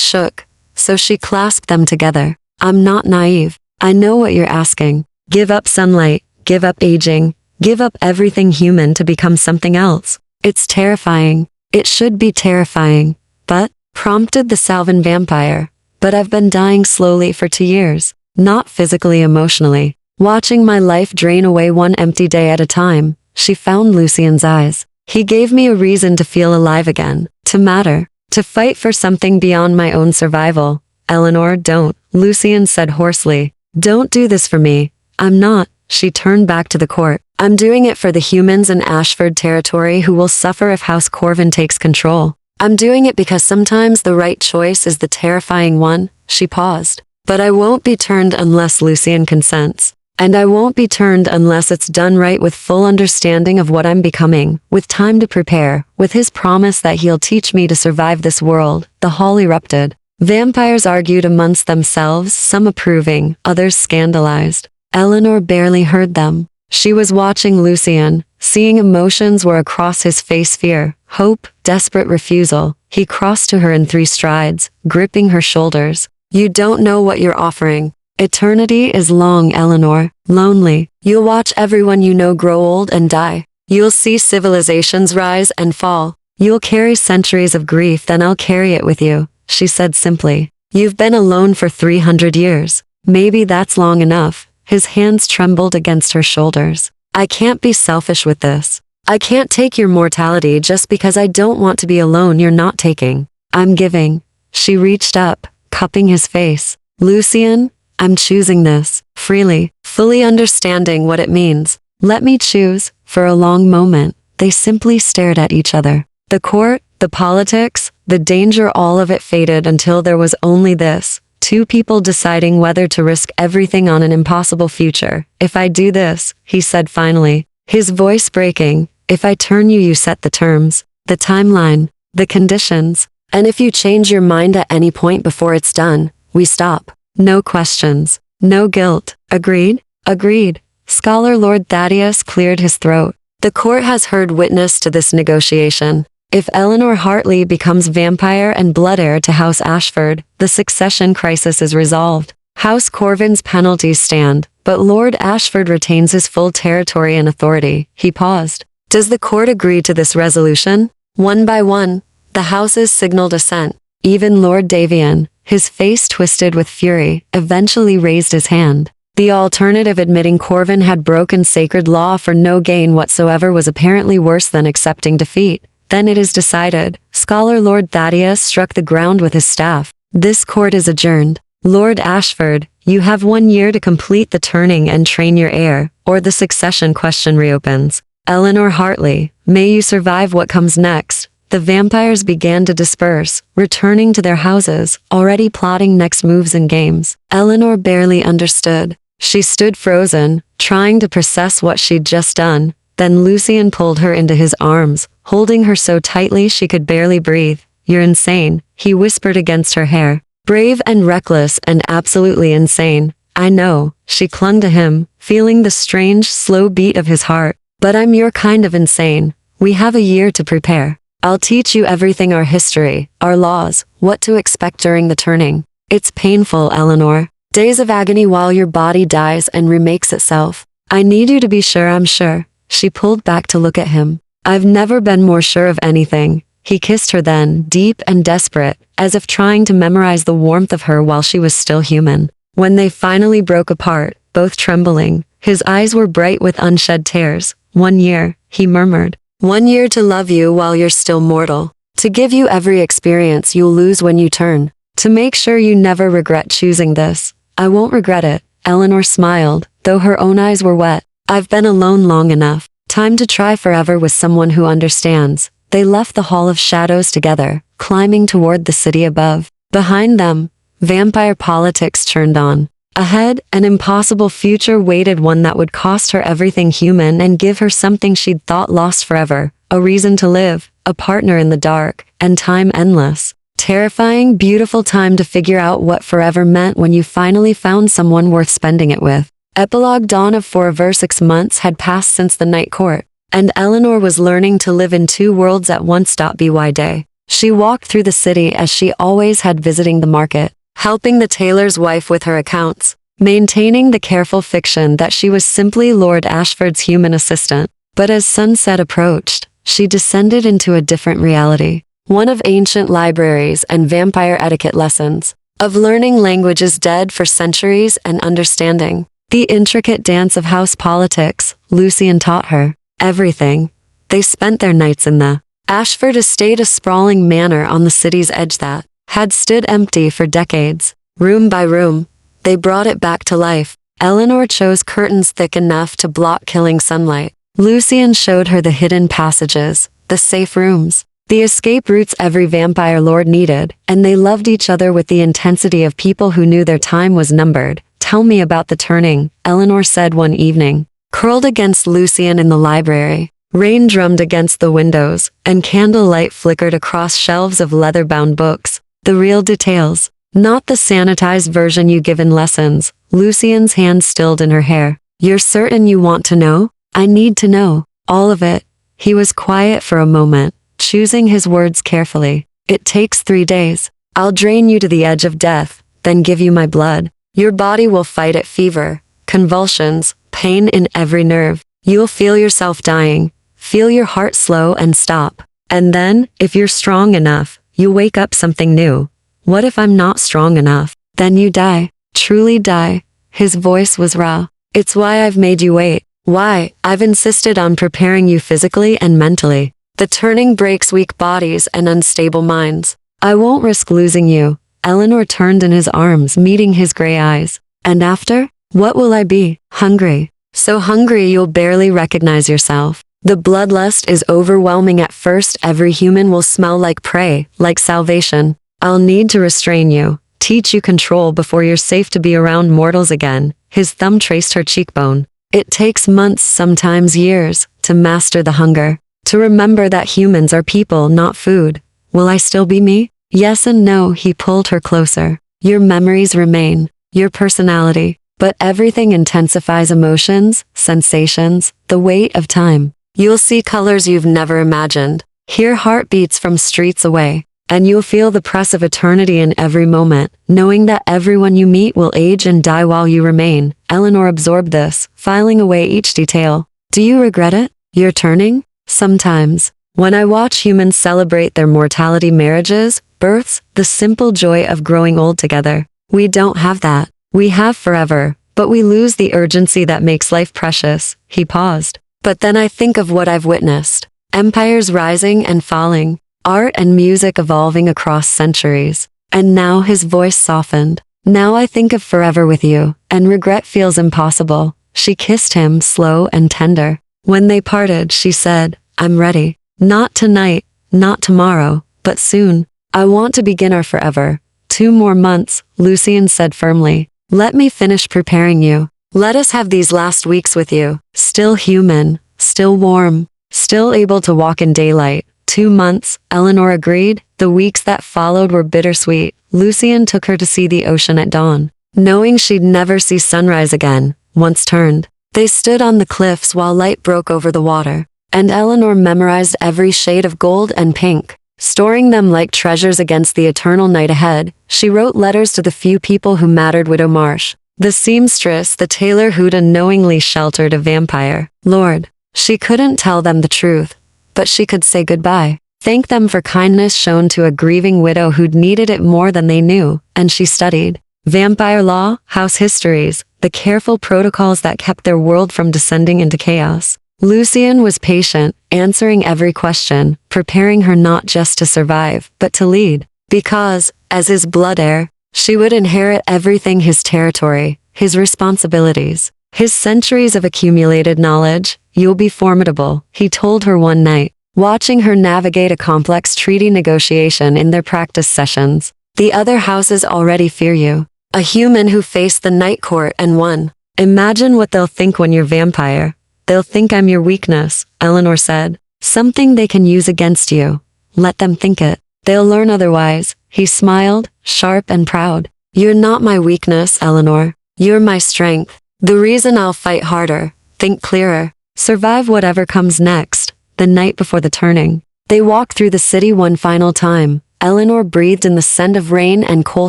shook, so she clasped them together. I'm not naive. I know what you're asking. Give up sunlight, give up aging, give up everything human to become something else. It's terrifying. It should be terrifying. But, prompted the Salvan vampire, but I've been dying slowly for 2 years. Not physically, emotionally. Watching my life drain away one empty day at a time. She found Lucian's eyes. He gave me a reason to feel alive again, to matter, to fight for something beyond my own survival. Eleanor, don't, Lucian said hoarsely. Don't do this for me. I'm not. She turned back to the court. I'm doing it for the humans in Ashford territory who will suffer if House Corvin takes control. I'm doing it because sometimes the right choice is the terrifying one. She paused. But I won't be turned unless Lucian consents. And I won't be turned unless it's done right, with full understanding of what I'm becoming, with time to prepare, with his promise that he'll teach me to survive this world. The hall erupted. Vampires argued amongst themselves, some approving, others scandalized. Eleanor barely heard them. She was watching Lucian, seeing emotions were across his face: fear, hope, desperate refusal. He crossed to her in 3 strides, gripping her shoulders. You don't know what you're offering. Eternity is long, Eleanor, lonely. You'll watch everyone you know grow old and die. You'll see civilizations rise and fall. You'll carry centuries of grief, then I'll carry it with you, she said simply. You've been alone for 300 years. Maybe that's long enough. His hands trembled against her shoulders. I can't be selfish with this. I can't take your mortality just because I don't want to be alone. You're not taking. I'm giving. She reached up, cupping his face. Lucian, I'm choosing this, freely, fully understanding what it means. Let me choose. For a long moment, they simply stared at each other. The court, the politics, the danger, all of it faded until there was only this. 2 people deciding whether to risk everything on an impossible future. If I do this, he said finally, his voice breaking, if I turn you, you set the terms, the timeline, the conditions. And if you change your mind at any point before it's done, we stop. No questions. No guilt. Agreed? Agreed. Scholar Lord Thaddeus cleared his throat. The court has heard witness to this negotiation. If Eleanor Hartley becomes vampire and blood heir to House Ashford, the succession crisis is resolved. House Corvin's penalties stand, but Lord Ashford retains his full territory and authority. He paused. Does the court agree to this resolution? One by one, the houses signaled assent. Even Lord Davian, his face twisted with fury, eventually raised his hand. The alternative, admitting Corvin had broken sacred law for no gain whatsoever, was apparently worse than accepting defeat. Then it is decided. Scholar Lord Thaddeus struck the ground with his staff. This court is adjourned. Lord Ashford, you have 1 year to complete the turning and train your heir, or the succession question reopens. Eleanor Hartley, may you survive what comes next. The vampires began to disperse, returning to their houses, already plotting next moves and games. Eleanor barely understood. She stood frozen, trying to process what she'd just done. Then Lucian pulled her into his arms, holding her so tightly she could barely breathe. You're insane, he whispered against her hair. Brave and reckless and absolutely insane. I know, she clung to him, feeling the strange, slow beat of his heart. But I'm your kind of insane. We have a year to prepare. I'll teach you everything, our history, our laws, what to expect during the turning. It's painful, Eleanor. Days of agony while your body dies and remakes itself. I need you to be sure I'm sure. She pulled back to look at him. I've never been more sure of anything. He kissed her then, deep and desperate, as if trying to memorize the warmth of her while she was still human. When they finally broke apart, both trembling, his eyes were bright with unshed tears. 1 year, he murmured. 1 year to love you while you're still mortal. To give you every experience you'll lose when you turn. To make sure you never regret choosing this. I won't regret it, Eleanor smiled, though her own eyes were wet. I've been alone long enough. Time to try forever with someone who understands. They left the Hall of Shadows together, climbing toward the city above. Behind them, vampire politics churned on. Ahead, an impossible future waited, one that would cost her everything human and give her something she'd thought lost forever, a reason to live, a partner in the dark, and time endless. Terrifying, beautiful time to figure out what forever meant when you finally found someone worth spending it with. Epilogue. Dawn of 4/6 months had passed since the night court, and Eleanor was learning to live in two worlds at once. By day, she walked through the city as she always had, visiting the market, helping the tailor's wife with her accounts, maintaining the careful fiction that she was simply Lord Ashford's human assistant. But as sunset approached, she descended into a different reality, one of ancient libraries and vampire etiquette lessons, of learning languages dead for centuries and understanding the intricate dance of house politics. Lucian taught her everything. They spent their nights in the Ashford estate, a sprawling manor on the city's edge that had stood empty for decades. Room by room, they brought it back to life. Eleanor chose curtains thick enough to block killing sunlight. Lucian showed her the hidden passages, the safe rooms, the escape routes every vampire lord needed, and they loved each other with the intensity of people who knew their time was numbered. Tell me about the turning, Eleanor said one evening, curled against Lucian in the library. Rain drummed against the windows, and candlelight flickered across shelves of leather-bound books. The real details, not the sanitized version you give in lessons. Lucian's hand stilled in her hair. You're certain you want to know? I need to know. All of it. He was quiet for a moment, choosing his words carefully. It takes 3 days. I'll drain you to the edge of death, then give you my blood. Your body will fight it, fever, convulsions, pain in every nerve. You'll feel yourself dying, feel your heart slow and stop. And then, if you're strong enough, you wake up something new. What if I'm not strong enough? Then you die, truly die. His voice was raw. It's why I've made you wait. Why I've insisted on preparing you physically and mentally. The turning breaks weak bodies and unstable minds. I won't risk losing you. Eleanor turned in his arms, meeting his gray eyes. And after? What will I be? Hungry. So hungry you'll barely recognize yourself. The bloodlust is overwhelming at first. Every human will smell like prey, like salvation. I'll need to restrain you, teach you control before you're safe to be around mortals again. His thumb traced her cheekbone. It takes months, sometimes years, to master the hunger. To remember that humans are people, not food. Will I still be me? Yes and no. He pulled her closer. Your memories remain, your personality, but everything intensifies: emotions, sensations, the weight of time. You'll see colors you've never imagined, hear heartbeats from streets away, and you'll feel the press of eternity in every moment, knowing that everyone you meet will age and die while you remain. Eleanor absorbed this, filing away each detail. Do you regret it? Your turning? Sometimes. When I watch humans celebrate their mortality, marriages, births, the simple joy of growing old together. We don't have that. We have forever, but we lose the urgency that makes life precious. He paused. But then I think of what I've witnessed. Empires rising and falling, art and music evolving across centuries. And now his voice softened. Now I think of forever with you, and regret feels impossible. She kissed him, slow and tender. When they parted, she said, I'm ready. Not tonight, not tomorrow, but soon. I want to begin our forever. 2 more months, Lucian said firmly. Let me finish preparing you. Let us have these last weeks with you. Still human, still warm, still able to walk in daylight, 2 months, Eleanor agreed. The weeks that followed were bittersweet. Lucian took her to see the ocean at dawn, knowing she'd never see sunrise again. Once turned, they stood on the cliffs while light broke over the water, and Eleanor memorized every shade of gold and pink, storing them like treasures against the eternal night ahead. She wrote letters to the few people who mattered: Widow Marsh, the seamstress, the tailor who'd unknowingly sheltered a vampire lord. She couldn't tell them the truth, but she could say goodbye, thank them for kindness shown to a grieving widow who'd needed it more than they knew. And she studied vampire law, house histories, the careful protocols that kept their world from descending into chaos. Lucian was patient, answering every question, preparing her not just to survive, but to lead. Because, as his blood heir, she would inherit everything: his territory, his responsibilities, his centuries of accumulated knowledge. You'll be formidable, he told her one night, watching her navigate a complex treaty negotiation in their practice sessions. The other houses already fear you. A human who faced the night court and won. Imagine what they'll think when you're vampire. They'll think I'm your weakness, Eleanor said. Something they can use against you. Let them think it. They'll learn otherwise. He smiled, sharp and proud. You're not my weakness, Eleanor. You're my strength. The reason I'll fight harder, think clearer, survive whatever comes next. The night before the turning, they walked through the city one final time. Eleanor breathed in the scent of rain and coal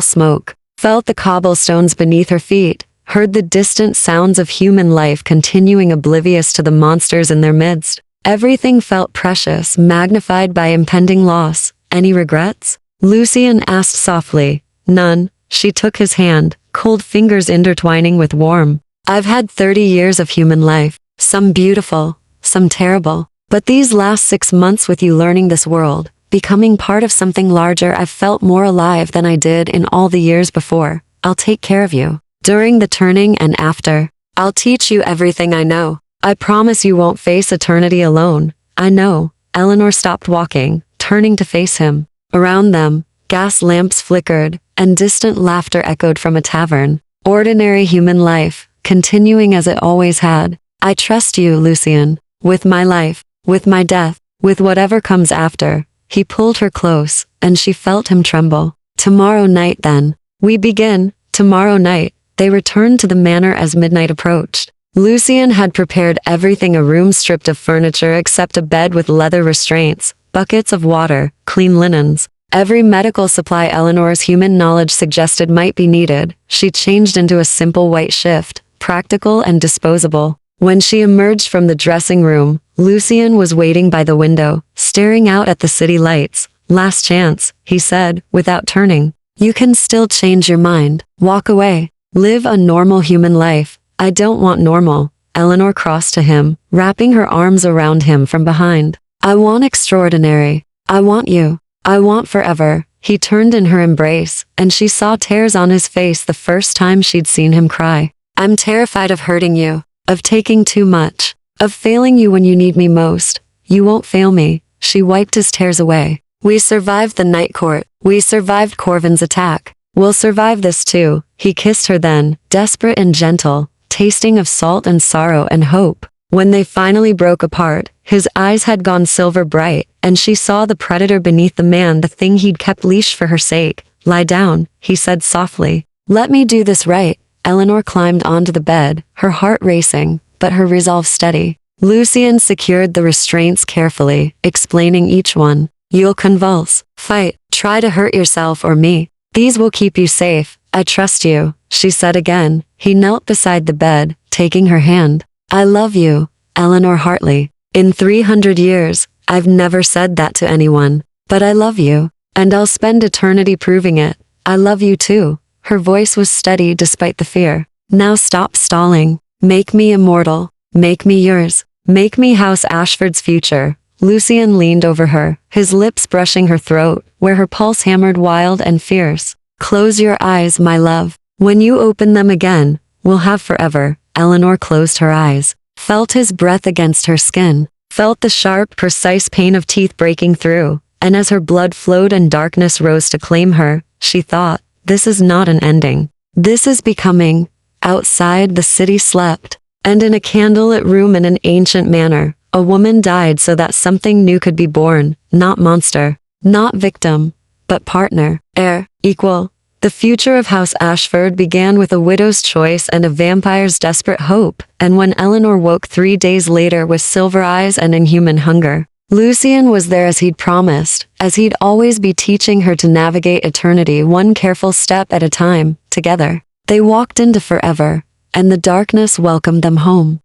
smoke, felt the cobblestones beneath her feet, heard the distant sounds of human life continuing, oblivious to the monsters in their midst. Everything felt precious, magnified by impending loss. Any regrets? Lucian asked softly. None. She took his hand, cold fingers intertwining with warm. I've had 30 years of human life, some beautiful, some terrible. But these last 6 months with you, learning this world, becoming part of something larger, I've felt more alive than I did in all the years before. I'll take care of you. During the turning and after. I'll teach you everything I know. I promise you won't face eternity alone. I know. Eleanor stopped walking, turning to face him. Around them, gas lamps flickered, and distant laughter echoed from a tavern. Ordinary human life, continuing as it always had. I trust you, Lucian. With my life, with my death, with whatever comes after. He pulled her close, and she felt him tremble. Tomorrow night then. We begin. Tomorrow night. They returned to the manor as midnight approached. Lucian had prepared everything: a room stripped of furniture except a bed with leather restraints, buckets of water, clean linens, every medical supply Eleanor's human knowledge suggested might be needed. She changed into a simple white shift, practical and disposable. When she emerged from the dressing room, Lucian was waiting by the window, staring out at the city lights. Last chance, he said, without turning. You can still change your mind. Walk away. Live a normal human life. I don't want normal. Eleanor crossed to him, wrapping her arms around him from behind. I want extraordinary. I want you. I want forever. He turned in her embrace, and she saw tears on his face, the first time she'd seen him cry. I'm terrified of hurting you, of taking too much, of failing you when you need me most. You won't fail me. She wiped his tears away. We survived the night court. We survived Corvin's attack. We'll survive this too. He kissed her then, desperate and gentle, tasting of salt and sorrow and hope. When they finally broke apart, his eyes had gone silver bright, and she saw the predator beneath the man, the thing he'd kept leashed for her sake. Lie down, he said softly. Let me do this right. Eleanor climbed onto the bed, her heart racing, but her resolve steady. Lucian secured the restraints carefully, explaining each one. You'll convulse, fight, try to hurt yourself or me. These will keep you safe. I trust you, she said again. He knelt beside the bed, taking her hand. I love you, Eleanor Hartley. In 300 years, I've never said that to anyone. But I love you, and I'll spend eternity proving it. I love you too. Her voice was steady despite the fear. Now stop stalling. Make me immortal. Make me yours. Make me House Ashford's future. Lucian leaned over her, his lips brushing her throat, where her pulse hammered wild and fierce. Close your eyes, my love. When you open them again, we'll have forever. Eleanor closed her eyes, felt his breath against her skin, felt the sharp, precise pain of teeth breaking through, and as her blood flowed and darkness rose to claim her, she thought, this is not an ending. This is becoming. Outside, the city slept, and in a candlelit room in an ancient manor, A woman died so that something new could be born, not monster, not victim, but partner, heir, equal. The future of House Ashford began with a widow's choice and a vampire's desperate hope, and when Eleanor woke 3 days later with silver eyes and inhuman hunger, Lucian was there as he'd promised, as he'd always be teaching her to navigate eternity one careful step at a time, together. They walked into forever, and the darkness welcomed them home.